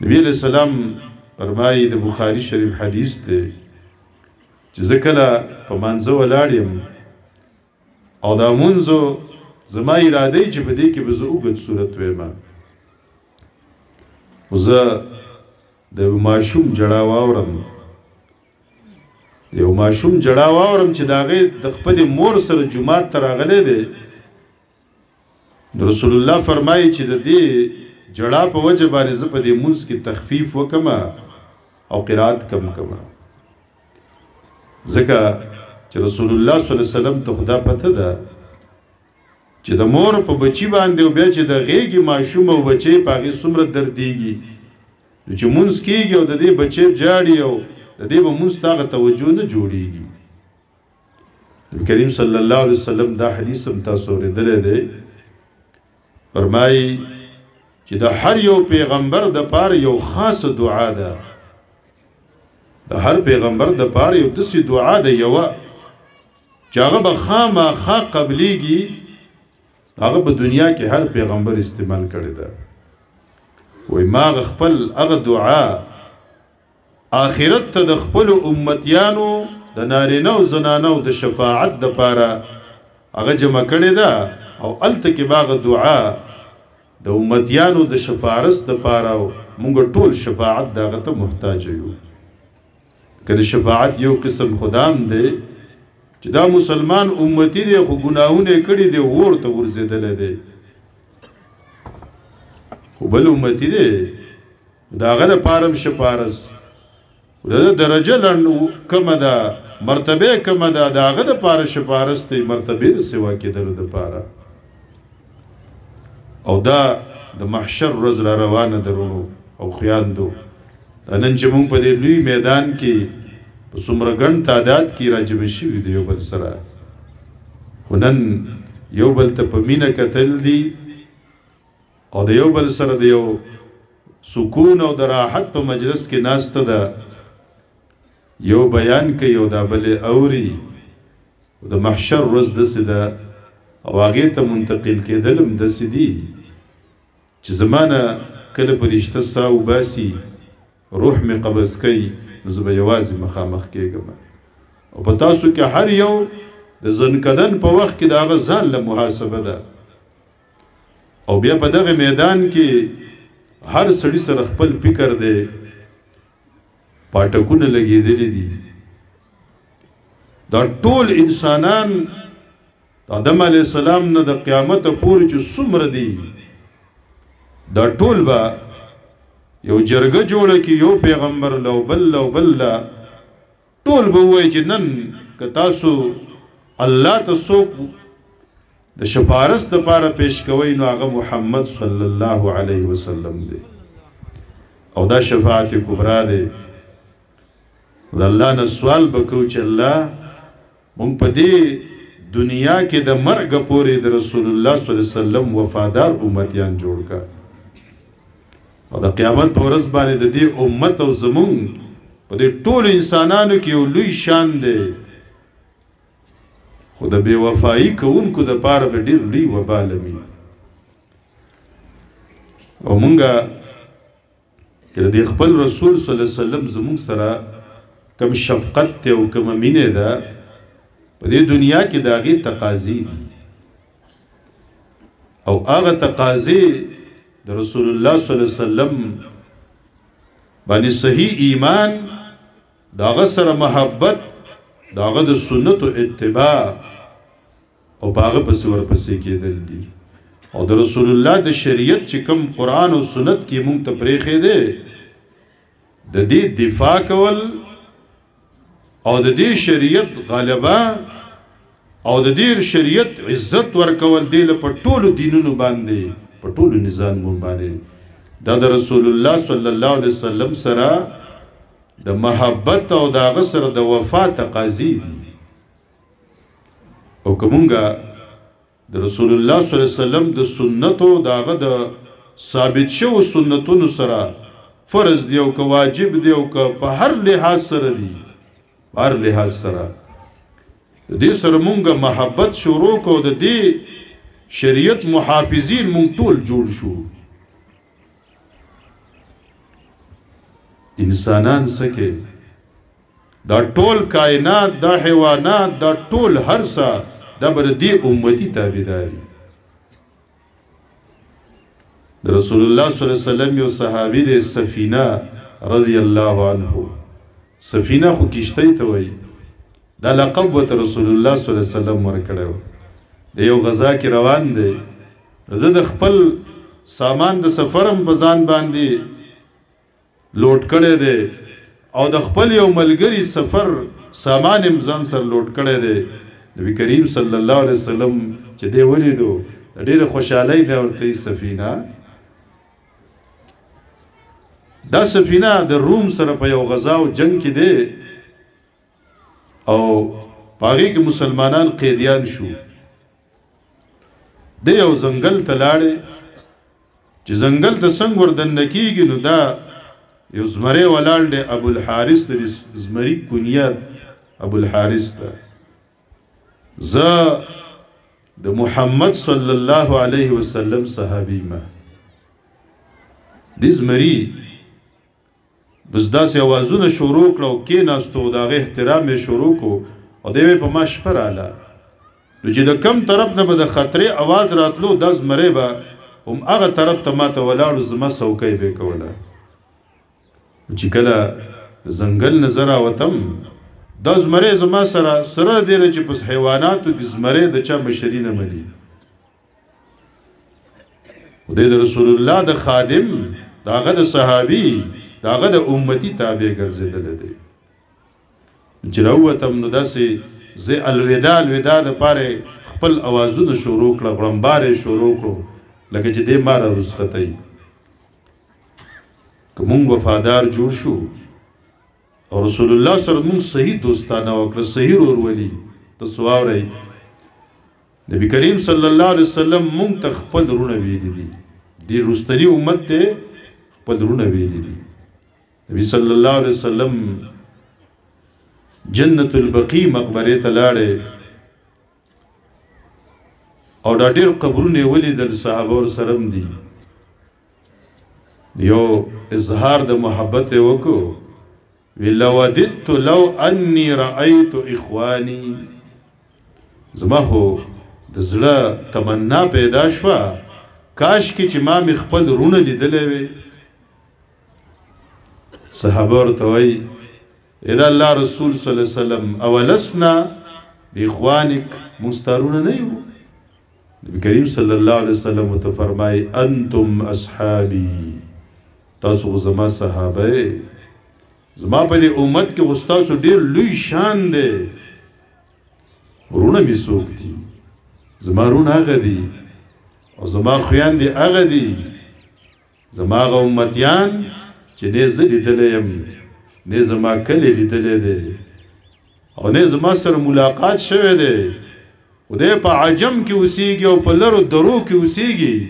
Speaker 1: نبی علیہ السلام فرمایي د بخاري شریف حدیث دی چې زه کله په مانځه ولاړ یم او دا مونځو زما اراده چې په دې کې به زه اوږد صورت ویمه زه د ماشوم جړا واورم یو ماشوم جړا واورم چې د هغې د خپلې مور سره جومات ته راغلی دی نو رسول الله فرمایي چې د دې جړا په وجه باندې زه په دې مونځ کې تخفیف وکړم او قرات کم کړم ځکه چې رسول الله صلی الله علیه وسلم ته خدا پته ده چې د مور په بچی باندې او بیا چې د غېږې ماشوم او بچی په هغې څومره دردېږي نو چې مونځ کېږي او د دې بچی جاړي او د دې به مونځ ته هغه توجه نه جوړېږي. نبي کریم صلی الله علیه وسلم دا حدیث هم تاسو اورېدلی دی فرمایي چې چې د هر یو پیغمبر د پاره یو خاص دعا ده د هر پیغمبر د پاره یو داسې دعا ده یو چې هغه به خامخا قبلیږي هغه په دنیا کې هر پیغمبر استعمال کړی ده وای ما خپل هغه دعا آخرت ته د خپل امتیانو د نارینه او زنانو د شفاعت د پاره هغه جمع کړی ده او الته کې باغ دعا د امتیانو د شفارس د پاره مونږ ټول شفاعت دغه ته محتاج یو کله شفاعت یو قسم خدام دی چې دا مسلمان امتی دی خو ګناهونه کړي دی ورته ورزیدل دی خو بل امتی دی داغه د پارم شفارس دا درجه لن کم ده مرتبه کم ده داغه د پاره شفارس ته مرتبه د سوا کېدل د پاره او دا د محشر ورځ را روانه درونو او خیاندو نن چې مونږ په دې لوی میدان کې په څومره ګڼ تعداد کې راجمع شوي دي یو بل سره خو نن یو بل ته په مینه کتل دي او د یو بل سره د یو سکون او د راحت په مجلس کې ناسته ده یو بیان کوي او دا بل اوري د محشر ورځ داسې ده او هغې ته منتقل کېدل هم داسې دي چې زمانه کله په رشته ساه وباسي روح مې قبض کوي نو زه به یوازې مخامخ کېږم او په تاسو کې هر یو د زنکدن په وخت کې د هغه ځان له محاسبه ده او بیا په دغه میدان کې هر سړي سره خپل فکر دی پاټکونه لګېدلي دي دا ټول انسانان آدم علیه السلام نه د قیامت پورې چې څومره دي دا ټول به یو جرګه جوړه کې یو پیغمبر لو بل ټول به وایي چې نن که تاسو الله ته څوک د شفارس دپاره پیش کوئ نو هغه محمد صلی الله علیه وسلم دی او دا شفاعت کبرا دی د الله نه سوال به کوو چې الله مونږ په دې دنیا کې د مرګ پورې د رسول الله صلی الله علیه وسلم وفادار امتیان جوړ کا او د قیامت په ورځ باندې د دې امت او زمونږ په دې ټول انسانانو کې یو لوی شان دی خو د بې وفایي کوونکو دپاره به ډېر لوی وبال وي او مونږه چې د خپل رسول صلی الله علیه وسلم زمونږ سره کم شفقت دی او کومه مینه ده په دې دنیا کې د هغې تقاضي دي او هغه تقاضي د رسول الله صلی الله علیه وسلم باندې صحیح ایمان د هغه سره محبت د هغه د سنتو اتباع او په هغه پسې ورپسې کېدل دي او د رسول الله د شریعت چې کوم قرآن او سنت کې مونږ ته پرېښی دی د دې دفاع کول او د دې شریعت غالبا او د دې شریعت عزت ورکول دی له په ټولو دینونو باندې په ټولو نظامونو باندې دا د رسول الله صلی الله علیه وسلم سره د محبت او د هغه سره د وفا تقاضي دي او کومګه د رسول الله صلی الله علیه وسلم د سنتو د هغه د ثابت شو سنتونو سره فرض دی او که واجب دی او که په هر لحاظ سره دی هر لحاظ سره د دې سره مونږه محبت شروع کو د دې شریعت محافظین مونږ ټول جوړ شو انسانان سکه دا ټول کائنات دا حیوانات دا ټول هر څه دا بر دې امتی تابعداري د رسول الله صلی الله علیه وسلم یو صحابي دی سفینه رضی الله عنه سفینه خو کشتی ته وایي دا لقب ورته رسول الله صلی الله علیه وسلم ورکړی و د یو غزا کې روان دی زه د خپل سامان د سفرم په ځان باندې لوټ کړی دی او د خپل یو ملګري سفر سامان هم ځان سره لوټ کړی دی نبی کریم صلی الله علیه وسلم چې دی ولیدو د ډېرې خوشحالۍ نه ورته سفینه دا سفینه د روم سره په یو غزا او جنگ کې دی او په هغې کې مسلمانان قیدیان شو د یو ځنګل ته لاړې چې زنګل د څنګه وردن کېږي نو دا یو زمری ولاړ دی ابو الحارث د زمری کنیات ابو الحارث ته زه د محمد صلی الله علیه وسلم صحابي ما د زمری بس داسې اوازونه شروع کړو کېناستو د هغې احترام یې شروع کړو او دی په ما شپه راله نو چې د کم طرف نه به د خطرې اواز راتلو دا زمری به هم هغه طرف ته ما ته ولاړو زما څوکۍ به یې کوله چې کله ځنګل نه زه راوتم دا زمری زما سره دی چې پس حیواناتو کې زمری د چا مشري نه مني خدای د رسول الله د خادم د هغه د صحابي د هغه د امتي تابع ګرځېدلی دی چې راووتم نو داسې زه الوداع دپاره خپل اوازونه شروع کړه غړمبار یې شروع کړو لکه چې دی ما را رسختی که مونږ وفادار جوړ شو او رسول الله سره مونږ صحیح دوستانه وکړه صحیح ورولي تاسو واورئ نبی کریم صلی الله علیه وسلم مونږ ته خپل رونه ویلي دي دې رستني امت ته خپل رونه ویلي دي نبی صلی الله علیه وسلم جنت البقیع مقبره ته لاړې او دا ډېر قبرونه یې ولیدل صحابه ورسره هم دي یو اظهار د محبت یې وکړو لوددت لو انی رأیت اخوانی زما خو د زړه تمنا پیدا شوه کاش کې چې ما مې خپل رونه لیدلی وی صحابه ورته وایي اذا الله رسول صلی الله علیه وسلم اولسنا باخوانک موږ ستا رونه نه یو نبی کریم صلی الله علیه وسلم ورته فرمایي انتم اصحابي تاسو زما صحابه زما په دې امت کې خو ستاسو ډېر لوی شان دی رونه مې څوک دي زما رونه هغه دي او زما خویندې هغه دي زما هغه امتیان چې نه زه لیدلی یم نه زما کلی لیدلی دی او نه زما سره ملاقات شوی دی خدای په عجم کې اوسیږي او په لرو درو کې اوسیږي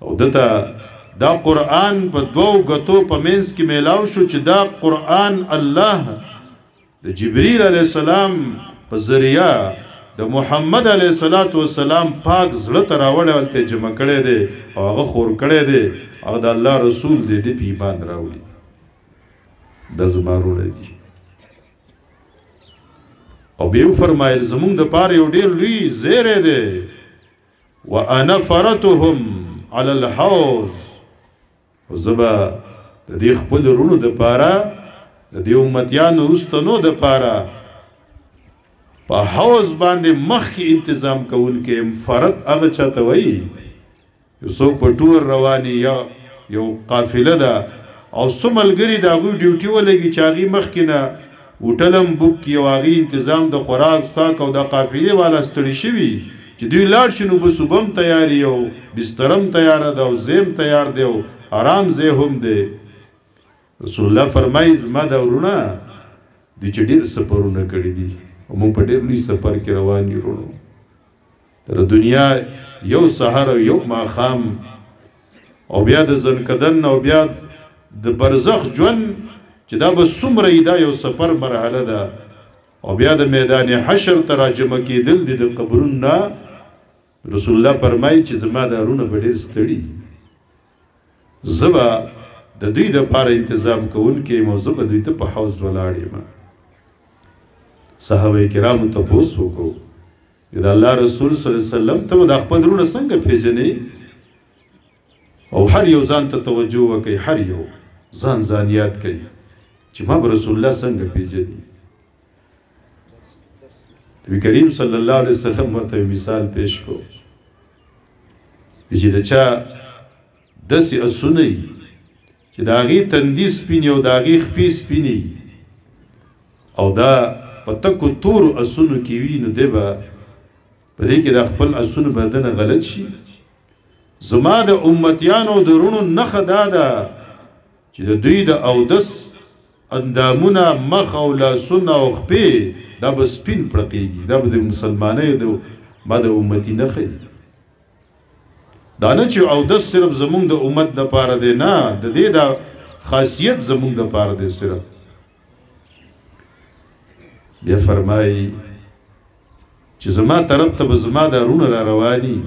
Speaker 1: او دته دا قرآن په دوو غتو په منځ کې میلاو شو چې دا قرآن الله د جبرئیل علیه السلام په ذریعه د محمد علیه السلام پاک زړه ته راوړی هلته جمع کړی دی او هغه خور کړی دی هغه د الله رسول دی د په ایمان راوړي دا زما رونه دي او بیا فرمایل زمونږ دپاره یو ډېر لوی زیری دی وانا فرتهم علی الحوض زه به د دې خپل رونو دپاره د دې امتیانو رستنو دپاره په حوض باندې مخکې انتظام کوونکی فرد هغه چاته وایي یو څوک په ټور رواني یا یو قافله ده او څو ملګري د هغوی ډیوټي ولګي چې هغې مخکې نه هوټل هم بوک کړي او هغې انتظام د خوراک څښاک او د قافلې والا ستړي شوي چې دوی لاړ شي نو بس اوبه هم تیار یي او بستره هم تیاره ده او ځای هم تیار دی او آرام ځای هم دی رسول الله فرمایي زما دا ورونه دوی چې ډېر سفرونه کړي دي او موږ په ډېر لوی سفر کې روان یو ورونو تر دنیا یو سهار او یو ماښام او بیا د زنکدن او بیا د برزخ ژوند چې دا به څومره دا یو سفر مرحله ده او بیا د میدان حشر ته راجمع کېدل دي د قبرونو نه رسول الله فرمایي چې زما دا رونه به ډېر ستړي زه به د دوی دپاره انتظام کوونکی یم او زه به دوی ته په حوض ولاړ یم صحابه کرامو تپوس وکړو د الله رسول صلی الله علیه وسلم ته به دا خپل رونه څنګه پېژنې او هر یو ځان ته توجه وکړئ هر یو ځان یاد کوي چې ما به رسول الله څنګه پېژني نبی کریم صلی الله علیه وسلم ورته مثال پیش کړو چې د چا داسې اسونه وي چې د هغې تندي سپینې او د هغې خپې سپینې او دا په تکو تورو اسونو کې وي نو دی به په دې کې د خپل اسونو بدنه غلط شي زما د امتیانو د رونو نښه دا ده چې د دوی د اودس اندامونه مخ او لاسونه او خپې دا به سپین پړقېږي دا به د مسلمانۍ ما د امتي نښه دا نه چې اودس صرف زمونږ د امت دپاره دی نه د دې دا خاصیت زمونږ دپاره دی صرف بیا فرمایي چې زما طرف ته به زما دا رونه را رواني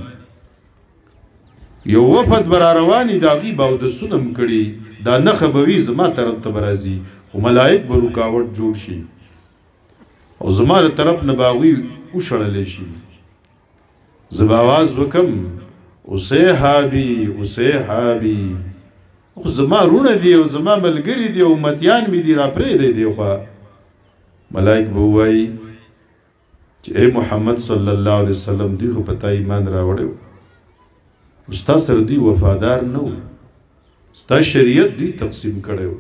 Speaker 1: یو وفد به را رواني د هغوی به اودسونه م کړي دا نښه به وي زما طرف ته به راځي خو ملایک به رکاوټ جوړ شي او زما د طرف نه به هغوی وشړلی شي زه به آواز وکړم اصحابي اصحابي خو زما رونه دي او زما ملګري دي او امتیان مې دي را پرېږدی دی خوا ملائک به ووایي چې ای محمد صلی الله علیه وسلم دوی خو په تا ایمان راوړی و ستا سره دوی وفادار نه و ستا شریعت دوی تقسیم کړی و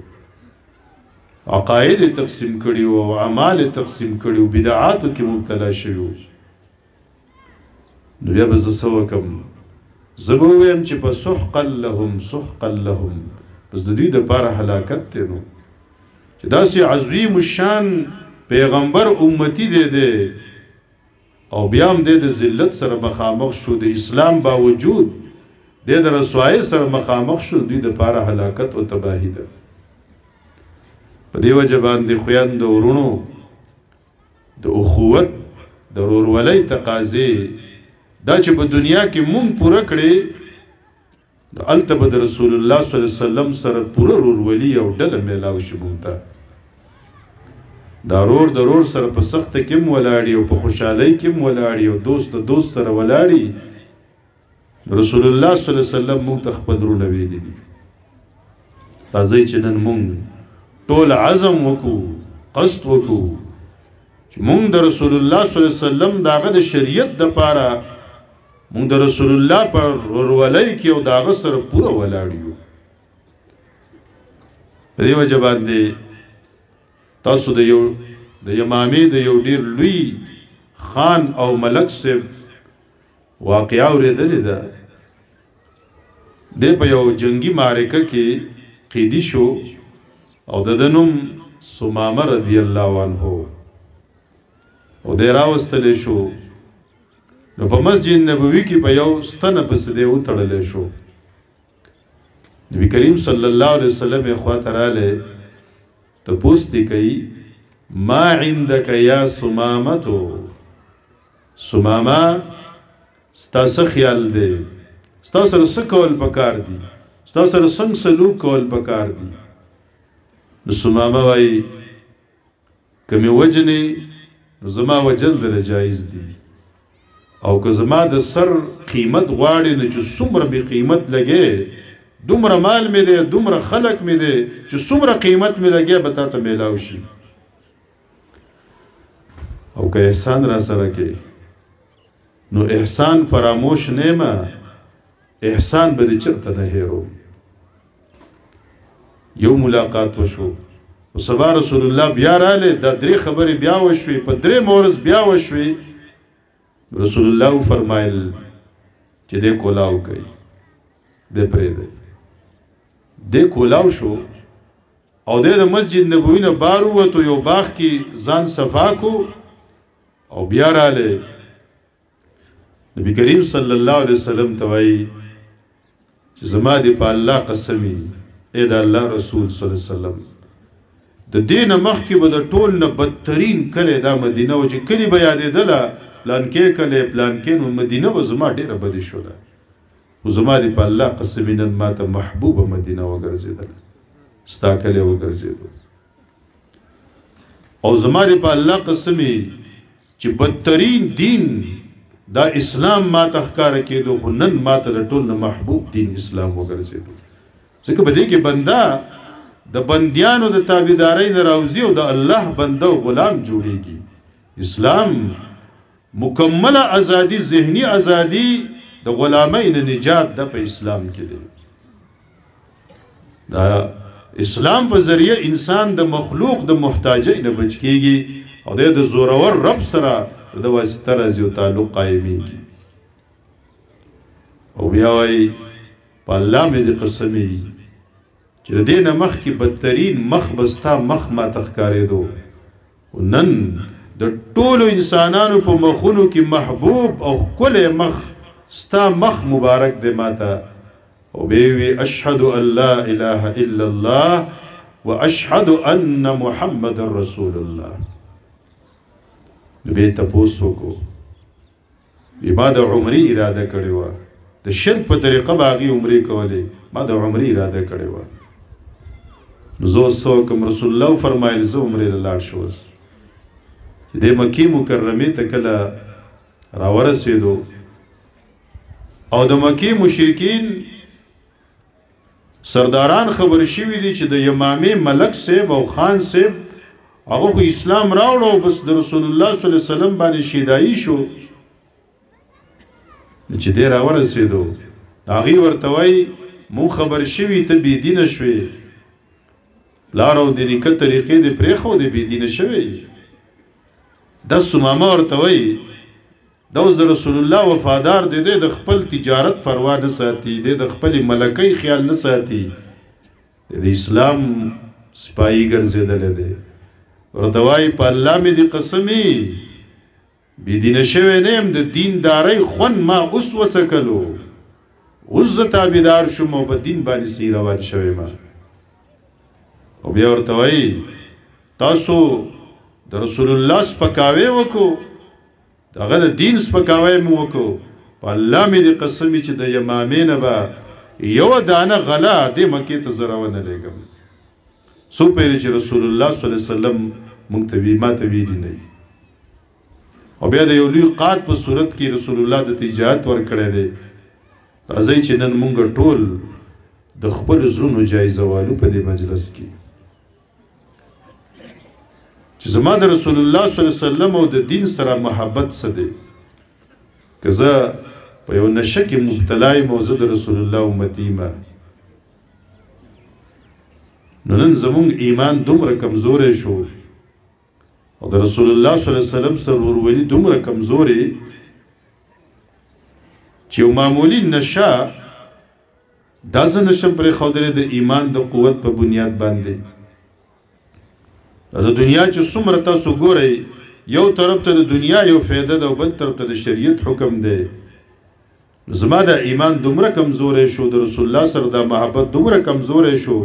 Speaker 1: عقاید تقسیم کړي و او اعمال تقسیم کړي و بدعاتو کې مبتلا شوي و نو بیا به زه څه وکړم زه به ووایم چې په سحقا لهم سحقا لهم بس د دوی دپاره هلاکت دی نو چې داسې عظیم الشان پیغمبر امتی دی او بیا هم دی د ذلت سره مخامخ شو د اسلام باوجود دی د رسوایۍ سره مخامخ شو دوی دپاره هلاکت او تباهي ده په دې وجه باندې خویندو ورونو د اخوت د ورورولۍ تقاضې دا چې په دنیا کې مونږ پوره کړې د هلته به د رسول الله صلی الله علیه وسلم سره پوره ورورولي او ډله میلاو شي مونږ ته دا رور د رور سره په سخته کې هم ولاړي او په خوشحالۍ کې هم ولاړي او دوست د دوست سره ولاړي رسول الله صلی الله علیه وسلم مونږ ته خپل رونه ویلي دي راځئ چې نن مونږ ټول عزم وکړو قصد وکړو چې مونږ د رسول الله صلی الله علیه وسلم د هغه د شریعت دپاره مونږ د رسول الله په ورورولۍ کې او د هغه سره پوره ولاړ یو په دې وجه باندې تاسو د یمامې د یو ډېر لوی خان او ملک صاحب واقعه اورېدلې ده دی په یو جنگي معرکه کې قیدي شو او د ده نوم سمامه رضی الله عنه او دی راوستلی شو نو په مسجد نبوي کې په یو ستنه پسې دی وتړلی شو نبی کریم صلی الله علیه وسلم یې خواته رالی تپوس دی کوي ما عندک یا سمامتو سمامه ستا څه خیال دی ستا سره څه کول پکار دي ستا سره څنګه سلوک کول پکار دي نو سمامه وایي که مې وجنې نو زما وجل دله جایز دي او که زما د سر قیمت غواړي نو چې څومره بې قیمت لګې دومره مال مې دی دومره خلق مې دی چې څومره قیمت مې لګې به تا ته میلاو شي او که احسان را سره کې نو احسان فراموش نیمه احسان به دې چرته نه هېرو یو ملاقات وشو او سبا رسول الله بیا رالی دا درې خبرې بیا وشوې په درې مورز بیا وشوې رسول الله فرمایل چې دې کولاو کوي دې پرېږدئ دې کولاو شو او دې د مسجد نبوي نه بار ووتو یو باغ کې ځان صفا کو او بیا رالی نبی کریم صلی الله علیه وسلم ته وایي چې زما دې په الله قسمي اے د الله رسول صلی الله علیه وسلم د دې نه مخکې به د ټول نه بدترین کلی دا مدینه و چې کلي به یادېدله پلانکې کلی پلانکې نو مدینه به زما ډېره بدې شوله خو زما دې په الله قسمي نن ما ته محبوبه مدینه وګرځېدله ستا کلی وګرځېدو او زما دې په الله قسمي چې بدترین دین دا اسلام ما ته ښکاره کېدو خو نن ما ته د ټول نه محبوب دین اسلام وګرځېدو ځکه په دې کې بنده د بندیانو د تابعدارۍ نه راوځي او د الله بنده او غلام جوړیږي اسلام مکمله ازادي ذهني ازادي د غلامۍ نه نجات ده په اسلام کې دی دا اسلام په ذریعه انسان د مخلوق د محتاجۍ نه بچ کېږي او د زورور رب سره د واسطه راځي او تعلق قایمیږي او بیا وایي په الله مې دې قسمي چې د دې نه مخکې بدترین مخ به ستا مخ ما ته ښکارېدو نن د ټولو انسانانو په مخونو کې محبوب او ښکلی مخ ستا مخ مبارک دے ماتا او بیوی اشهد ان لا اله الا الله و اشهد ان محمد رسول الله نبی تپوسو کو ما د عمری اراده کړی وه د شرک په طریقه به هغې عمرې کولې ما د عمرې اراده کړې وه نو زه اوس څه وکړم رسول الله فرمایل زه عمرې له لاړ شو اوس چې دې مکې مکرمې ته کله راورسېدو او د مکې مشرکین سرداران خبر شوي دي چې د یمامې ملک صاحب او خان صاحب هغه خو اسلام راوړو بس د رسول الله صلی الله علیه وسلم باندې شیدایي شو چې دی راورسېدو هغې ورته وایي مونږ خبر شوي ته بېدینه شوې پلار او د نیکه طریقې دې پرېښودې بېدینه شوی دا سمامه ورته وایي دا اوس د رسول الله وفادار دی دی د خپل تجارت پروا نه ساتي دی د خپلې ملکۍ خیال نه ساتي دی د اسلام سپایي ګرځېدلی دی ورته وایي په الله مې دې قسمي بېدینه شوی نه یم د دیندارۍ خوند ما اوس وڅکلو اوس زه تابعدار شوم او په دین باندې صحیح روان شوی ما او بیا ورته وایي تاسو د رسول الله سپکاوی وکړو د هغه د دین سپکاوی مې وکړو په الله مې دې قسمي چې د یمامې نه به یوه دانه غله دې مکې ته زه راونه لېږم څو پېرې چې رسول الله صلی الله علیه وسلم موږ ته ما ته ویلي نه او بیا د یو لوی قات په صورت کې رسول الله د اجازت ورکړی دی راځئ چې نن مونږ ټول د خپلو زړونو جایزه والو په دې مجلس کې چې زما د رسول الله صلی الله علیه وسلم او د دین سره محبت څه دی که زه په یو نشه کې مبتلا یم او زه د رسول الله امتي یم نو نن زمونږ ایمان دومره کمزوری شو او د رسول الله صلی الله علیه وسلم سره ورورولي دومره کمزوري چې یو معمولی نشه دا زه نشم پرېښودلی د ایمان د قوت په بنیاد باندې د دنیا چې څومره تاسو ګورئ یو طرف ته د دنیا یو فایده ده او بل طرف ته د شریعت حکم دی زما د ایمان دومره کمزوری شو د رسول الله سره د محبت دومره کمزوری شو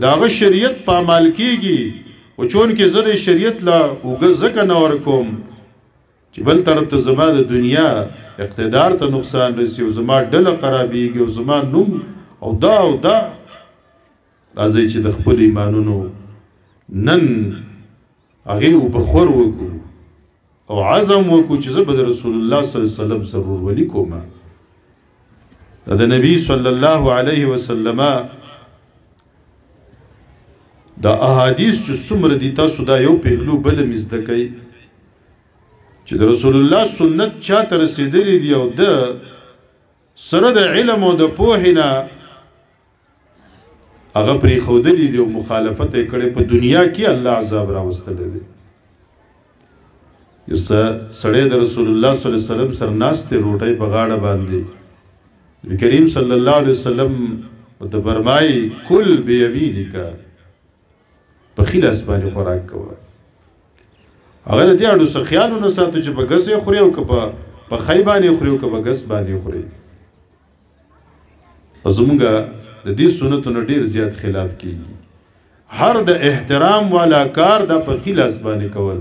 Speaker 1: د هغه شریعت په عمل کېږي و چون کې زه د شریعت لا اوږه ځکه نه ورکوم چې بل طرف ته زما د دنیا اقتدار ته نقصان رسي او زما ډله خرابېږي او زما نوم او دا راځئ چې د خپل ایمانونو نن هغې وبخور وکړو او عزم وکړو چې زه به د رسول الله صلی الله علیه وسلم سره ورورولي کوم د نبي صلی الله علیه وسلم دا احادیث چې څومره دي تاسو دا یو پهلو بل مې زده کوئ چې د رسول الله سنت چاته رسېدلی دي او د سره د علم او د پوهې نه هغه پرېښودلي دي او مخالفت یې کړی په دنیا کې الله عذاب راوستلی دی یو سړی د رسول الله صلی الله علیه وسلم سره ناست دی روټۍ په غاړه باندې نبي کریم صلی الله علیه وسلم ورته فرمایي کل بیمینک په ښي لاس باندې خوراک کوه هغه د دې اړو څه خیال ونه ساتو چې په ګس یې خوري او که په ښی باندې خوري او که په ګس باندې خوري او زمونږ د دې سنتو نه ډېر زیات خلاف کېږي هر د احترام والا کار دا په ښي لاس باندې کول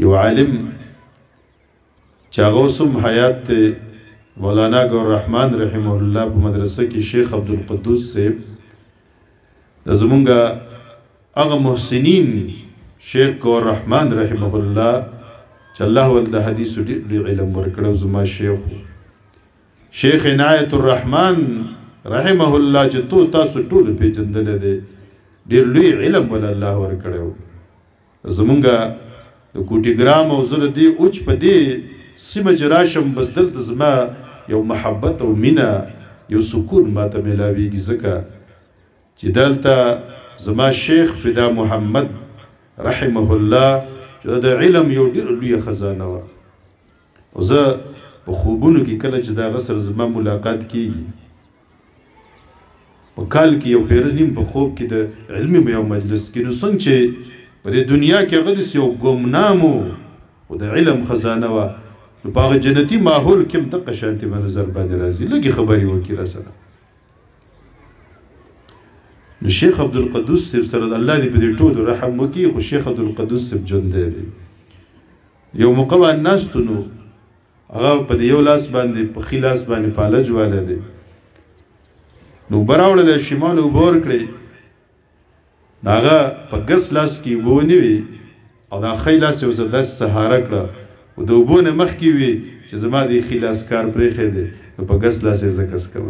Speaker 1: یو عالم چې هغه اوس هم حیات دی مولانا ګور رحمان رحمه الله په مدرسه کې شیخ عبدالقدوس صاحب د زمونږ هغه محسنین شیخ ګور رحمان رحمه الله چې الله ول د حدیثو ډېر علم ورکړی زما شیخ عنایت الرحمن رحمه الله چې تاسو ټول پېژندلی دی ډېر لوی علم ول الله ورکړی زمونږ د کوټي ګرام او زه د دې اوچ په دې سیمه چې راشم بس دلته زما یو محبت او مینه یو سکون ماته میلاویږي ځکه چې دلته زما شیخ فدا محمد رحمه الله چې د علم یو ډېر لویه خزانه وه او زه په خوبونو کې کله چې د هغه سره زما ملاقات کېږي په کال کې یو پیره نیم په خوب کې د علمي یو مجلس کې نو څنګه چې په دې دنیا کې هغه داسې یو ګمنام و خو د علم خزانه وه نو په هغه جنتي ماحول کې هم دقه شانتې په نظر باندې راځي لږې خبرې وکړي را سره نو شیخ عبدالقدوس صاحب سره الله دې په دې ټولو رحم وکړي خو شیخ عبدالقدوس صاحب ژوندی دی یو موقع باندې ناستو نو هغه په دې یو لاس باندې په ښي لاس باندې پالج والی دی نو اوبه راوړله شمال اوبه ورکړې نو هغه په ګس لاس کې اوبه ونیوې او دا ښی لاس یې ورسره داسې سهاره کړه او د اوبو نه مخکې وي چې زما د ښي لاس کار پرېښی دی نو په ګس لاس یې زه کس کوم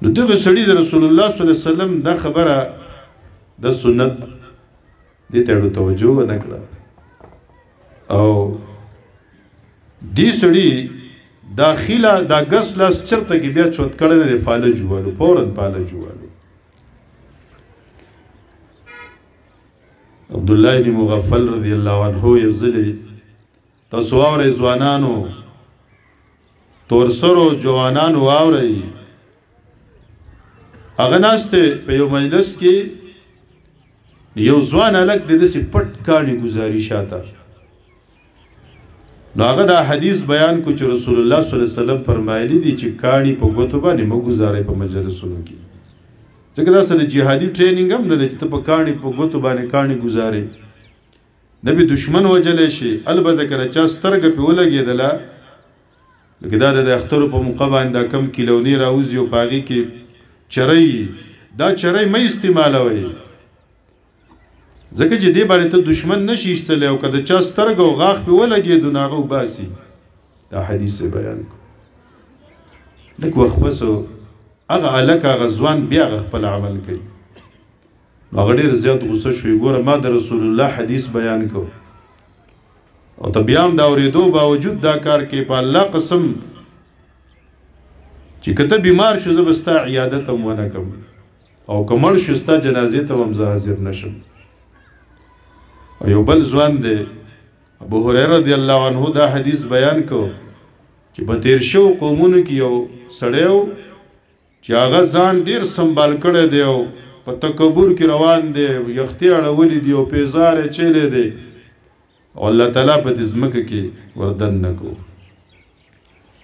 Speaker 1: نو دغه سړي د رسول الله صلی الله علیه وسلم دا خبره د سنت دې ته ډېره توجه ونه کړه او دې سړي دا خیله دا ګس لاس چرته کې بیا چوت کړی نه دی فالج ووالو فوراً فالج ووالو عبدالله بن مغفل رضی الله عنه یو ځلې تاسو واورئ ځوانانو تورسرو جوانانو واورئ هغه ناست په یو مجلس کې یو ځوان هلک د داسې پټ کاڼي ګزاري شاته نو هغه دا حدیث بیان کو چې رسول الله صلی الله علیه وسلم فرمایلی دي چې کاڼي په ګوتو باندې مه ګزارئ په مجلسونو کې ځکه دا سره جهادي ټریننګ هم نه دی چې ته په کاڼي په ګوتو باندې کاڼي ګزارئ نه به دشمن وجلی شي البته که چا سترګه پې ولګېدله لکه دا د اخترو په موقع باندې دا کم کیلونی راوځي او په هغې کې چرۍ دا چرۍ مه استعمالوئ ځکه چې دې باندې ته دشمن نشي ایستلی او که د چا سترګه او غاښ پې ولګېدو نو هغه وباسي دا حدیث بیان کړو لږ وخت پس هغه هلک هغه ځوان بیا هغه خپل عمل کوي نو هغه ډېر زیات غوسه شوی ګوره ما د رسول الله حدیث بیان کو او ته بیا هم د اورېدو باوجود دا کار کوي په الله قسم چې که ته بیمار شو زه به ستا عیادت هم ونه کړم او که مړ شو ستا جنازې ته هم زه حاضر نشم او یو بل ځوان دی ابو هریره رضی الله عنه دا حدیث بیان کو چې په تیر شو قومونو کې یو سړی و چې هغه ځان ډېر سنبال کړی دی او په تکبر کې روان دی یختې اړولې دي او پیزار یې چیلی دی او الله تعالی په دې ځمکه کې وردن نه کو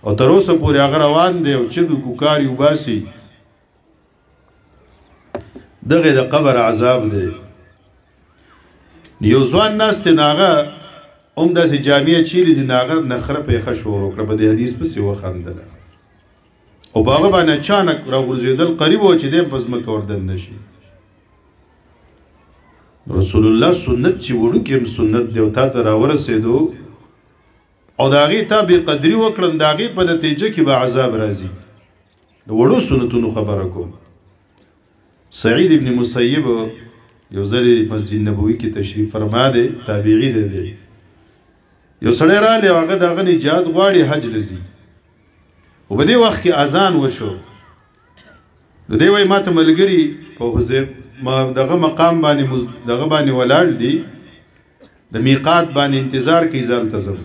Speaker 1: او تر اوسه پورې هغه روان دی او چغې کوکاري وباسي دغه د قبر عذاب دی یو ځوان ناست دی نو هغه هم داسې جامې چیرې دي نو هغه نخره پېښه شروع کړه په دې حدیث پسې وخندله او په هغه باندې اچانک راغورځېدل قریب و چې دی په ځمکه وردن نه شي رسول الله سنت چې وړوکې هم سنت دی او تا ته راورسېدو او د هغې تا بېقدري وکړم د هغې په نتیجه کې به عذاب راځي د وړو سنتونو خبره کوم سعید ابن مسیب یو ځلې مسجد نبوي کې تشریف فرما دی تابعي دی یو سړی رالی او هغه د هغه نجات غواړي حج له ځي او په دې وخت کې اذان وشو نو دی وایي ما ته ملګري په دغه مقام باندې دغه باندې ولاړ دي د میقات باندې انتظار کوي زه هلته ځم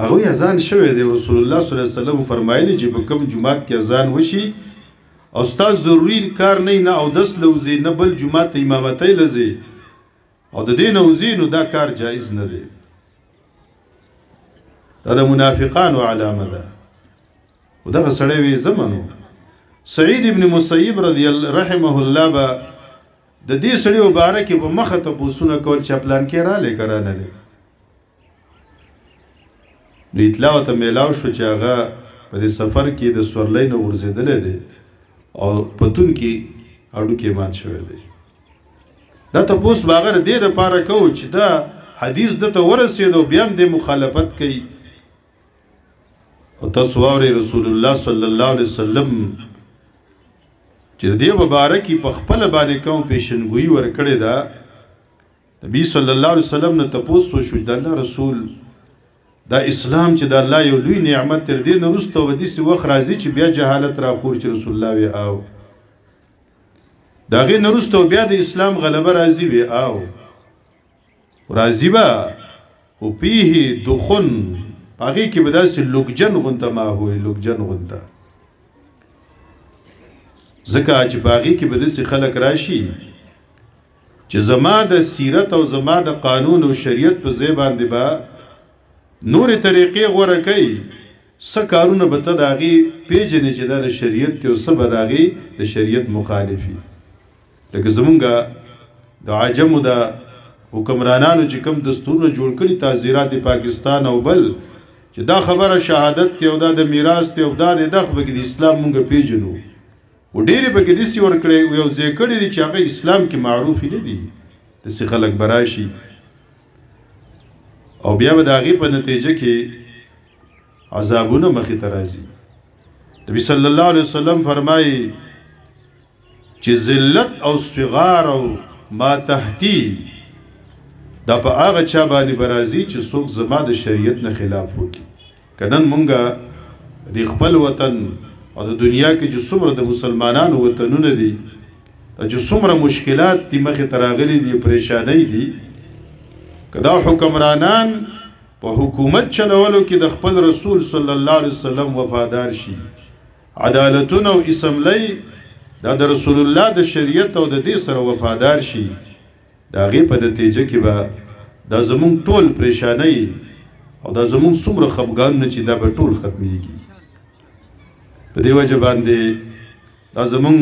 Speaker 1: هغوی اذان شوی دی رسول الله صلی الله علیه وسلم فرمایلی چې په کوم جومات کې اذان وشي او ستا ضروري کار نه اودس لوځي نه بل جومات ته امامتۍ لځي او د دې نه وځي نو دا کار جایز نه دی دا د منافقانو علامه ده او دغه سړی وی زمنو سعید ابن مسیب رضی الله رحمه الله به د دې سړي مبارک په مخه ته پوسونه کول چې پلان کې را لې کرانه دي نو اطلاع ته میلاو شو چې هغه په دې سفر کې د سورلۍ نه ورزیدل دي او پتون کې اډو کې مات شوی دی دا تاسو باغره دې د پاره کو چې دا حدیث د ته ورسېدو بیا هم د مخالفت کوي او تاسو واورئ رسول الله صلی الله علیه وسلم چې دې مبارکي په خپل باندې کوم پیشنګوئی ورکړې ده نبی صلی الله علیه وسلم نه تاسو شو د الله رسول دا اسلام چې د الله یو لوی نعمت تر دې نه وروسته و داسې وخت راځي چې بیا جهالت راخور چې رسول الله وی او د هغې نه وروسته بیا د اسلام غلبه راځي وی او راځي به خو پیه دخن په هغې کې به داسې لوکجن غونته ماهوی لوکجن غونته ځکه چې په هغې کې به داسې خلک راشي چې زما د سیرت او زما د قانون او شریعت په ځای باندې به نورې طریقې غوره کوي څه کارونه به ته د هغې پېژنې چې دا د شریعت دی او څه به د هغې د شریعت مخالف وي لکه زمونږ د عجمو د حکمرانانو چې کوم دستورونه جوړ کړي تعزیرات پاکستان او بل چې دا خبره شهادت دی او دا د میراث دی او دا د دغه به د اسلام مونږ پیژنو او ډېرې پکې داسې ورکړی یو ځای کړي دي چې هغه اسلام کې معروف نه دي داسې خلک به راشي او بیا به د هغې په نتیجه کې عذابونه مخې ته راځي نبي صلی الله علیه وسلم فرمایي چې ذلت او صغار او ما تحتی دا په هغه چا باندې به راځي چې څوک زما د شریعت نه خلاف وکړي که نن مونږ د خپل وطن او د دنیا کې چې څومره د مسلمانانو وطنونه دي چې څومره مشکلات دي مخې ته راغلي دي پریشانۍ دي که دا حکمرانان په حکومت چلولو کې د خپل رسول صلی الله علیه وسلم وفادار شي عدالتونه او اسمبلی دا د رسول الله د شریعت او د دې سره وفادار شي د هغې په نتیجه کې به دا زمونږ ټول پریشانۍ او دا زمونږ څومره خفګانونه چې دا به ټول ختمیږي په دې وجه باندې دا زمونږ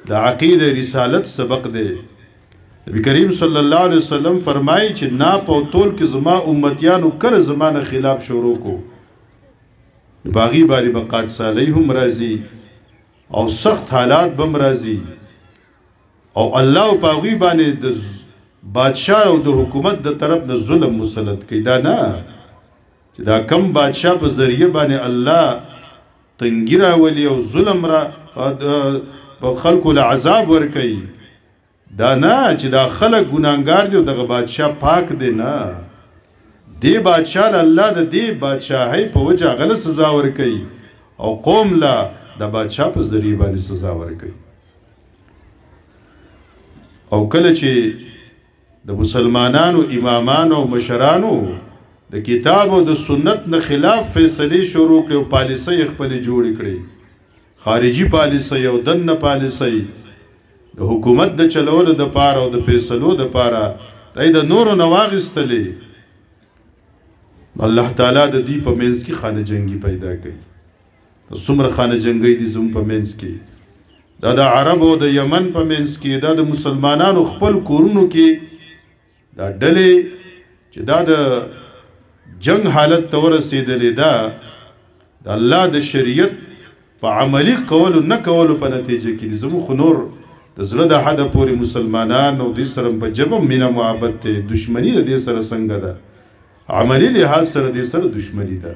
Speaker 1: د عقیده رسالت سبق دی نبی کریم صلی الله علیه وسلم فرمایي چې ناپ او تول کې زما امتیانو کله زما نه خلاف شروع کو په هغې باندې به قادسالۍ هم راځي او سخت حالات به هم راځي او الله په هغوی باندې د بادشاه او د حکومت د طرف نه ظلم مسلط کوي دا نه چې دا کم بادشاه په ذریعه باندې الله تنګي راولي او ظلم را په خلکو له عذاب ورکوي دا نه چې دا خلک ګناهګار دي او دغه بادشاه پاک دی نه دې بادشاه له الله د دې بادشاهۍ په وجه هغه له سزا ورکوي او قوم له د بادشاه په ذریعه باندې سزا ورکوي او کله چې د مسلمانانو امامانو او مشرانو د کتاب او د سنت نه خلاف فیصلې شروع کړي او پالیسۍ خپلې جوړې کړي خارجي پالیسۍ او دننه پالیسۍ د حکومت د چلولو دپاره او د فیصلو دپاره دا د نورو نه واخیستلې الله تعالی د دوی په منځ کې خانه جنګي پیدا کوي څومره خانه جنګۍ دي زموږ په منځ کې دا د عرب او د یمن په منځ کې دا د مسلمانانو خپل کورونو کې دا ډلې چې دا د جنگ حالت ته ورسېدلې ده د الله د شریعت په عملي کولو نه کولو په نتیجه کې دي زموږ خو نور د زړه د حده پورې مسلمانان او دوی سره په ژبه مینه محبت دی دشمني د دې سره څنګه ده عملي لحاظ سره دې سره دشمني ده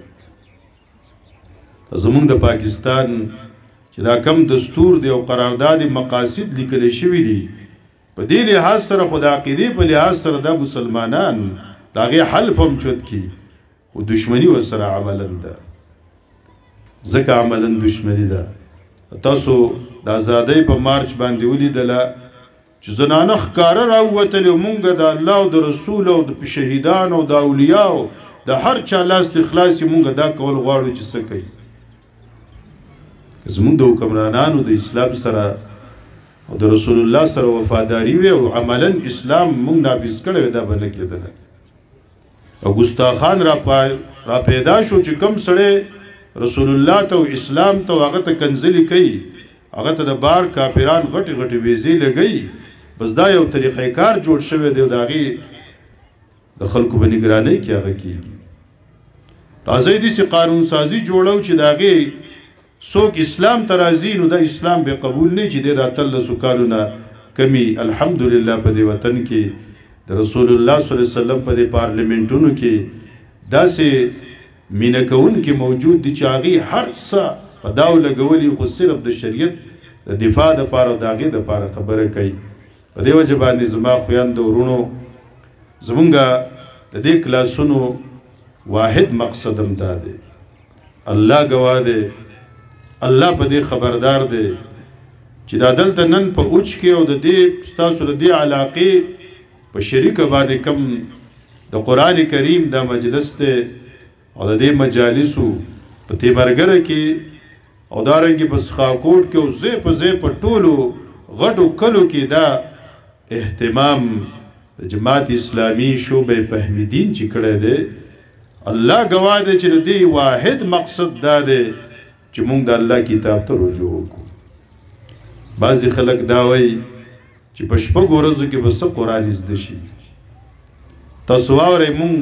Speaker 1: زمونږ د پاکستان چې دا کم دستور دی او قرارداد مقاصد لیکل شوي دي په دې لحاظ سره خو د عقیدې په لحاظ سره دا مسلمانان د هغې حلف هم چوت کي خو دشمني ورسره عملا ده ځکه عملا دشمني ده تاسو د ازادۍ په مارچ باندې ولیدله چې زنانه ښکاره راووتلې او مونږ د الله او د رسول او د شهیدانو او د اولیاو د هر چا لاس ته خلاصي مونږ دا کول غواړو چې څه کوي زمونږ د حکمرانانو د اسلام سره او د رسول الله سره وفاداري وي او عملا اسلام مونږ نافذ کړی دا به نه کېدله او ګستاخان را پیدا شو چې کم سړی رسول الله ته او اسلام ته هغه ته کنځلې کوي هغه ته د بار کافران غټې غټې ویزې لګوي بس دا یو طریقه کار جوړ شوی دی او د هغې د خلکو په نګرانۍ کې هغه کېږي راځئ داسې قانون سازي جوړو چې د هغې څوک اسلام ته راځي نو دا اسلام به قبول نه چې دی د 18 کالو نه کمی الحمدلله په دې وطن کې د رسول الله صلی الله علیه وسلم په دې پارلیمنټونو کې داسې مینه کوونکي موجود دي چې هغې هر څه په داو لګولي خو صرف د شریعت د دفاع دپاره او د هغې دپاره خبره کوي په دې وجه باندې زما خویندو ورونو زمونږ د دې کلاسونو واحد مقصد هم دا دی الله ګواه دی الله په دې خبردار دی چې دا دلته نن په اوچ کې او د دې ستاسو د دې علاقې په شریکه باندې کم د قرآن کریم دا مجلس دی او د دې مجالسو په تیمرګره کې او دارنګې په سخاکوټ کې او ځای په ټولو غټو کلو کې دا اهتمام د جماعت اسلامی شعبه فهمیدین چې کړی دی الله گواه دی چې د دې واحد مقصد دا دی چې موږ د الله کتاب ته رجوع وکړو. بعضې خلک دا وایي چې په شپږو ورځو کې به څه قرآن زده شي. تاسو واورئ موږ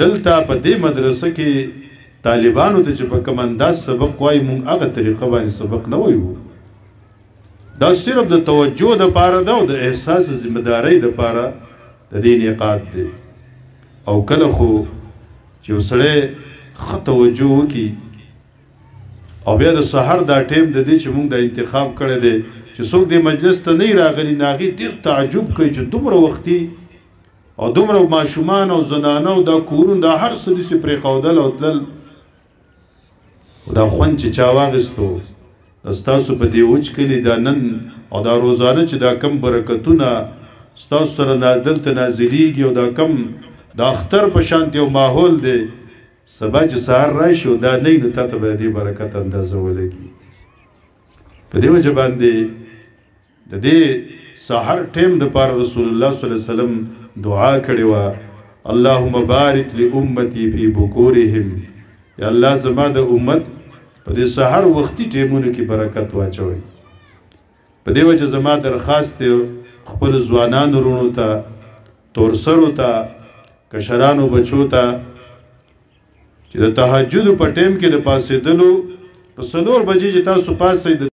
Speaker 1: دلته په دې مدرسه کې طالبانو ته چې په کوم انداز سبق وایي موږ هغه طریقه باندې سبق نه وایو. دا صرف د توجه دپاره ده او د احساس ذمهدارۍ دپاره د دې انعقاد دی. او کله خو چې یو سړی ښه توجه وکړي او بیا د سحر دا ټیم د دې چې موږ دا انتخاب کړی دی چې څوک دې مجلس ته نه راغلي نو هغې ډېر تعجب کوي چې دومره وختي او دومره ماشومان او زنانه او دا کورونه دا هر څه داسې پرېښودل او تلل. دا خوند چې چا واخیستو د ستاسو په دې وچ کلي دا نن او دا روزانه چې دا کم برکتونه ستاسو سره دلته نازلیږي او دا کم د اختر په شانتې یو ماحول دی سبا چې سهار راشي او دا نه وي نو تا ته به د دې برکت اندازه ولګي. په دې وجه باندې د دې سحر ټیم دپاره رسول الله صلی الله علیه وسلم دعا کړې وه اللهم بارک لامتی فی بکورهم یا الله زما د امت په دې سحر وختي ټیمونو کې برکت واچوئ. په دې وجه زما درخواست دی خپل ځوانانو وروڼو ته تورسرو ته کشرانو بچو ته چې د تهجد په ټیم کې د پاسېدلو په 4 بجې چې تاسو پاسئ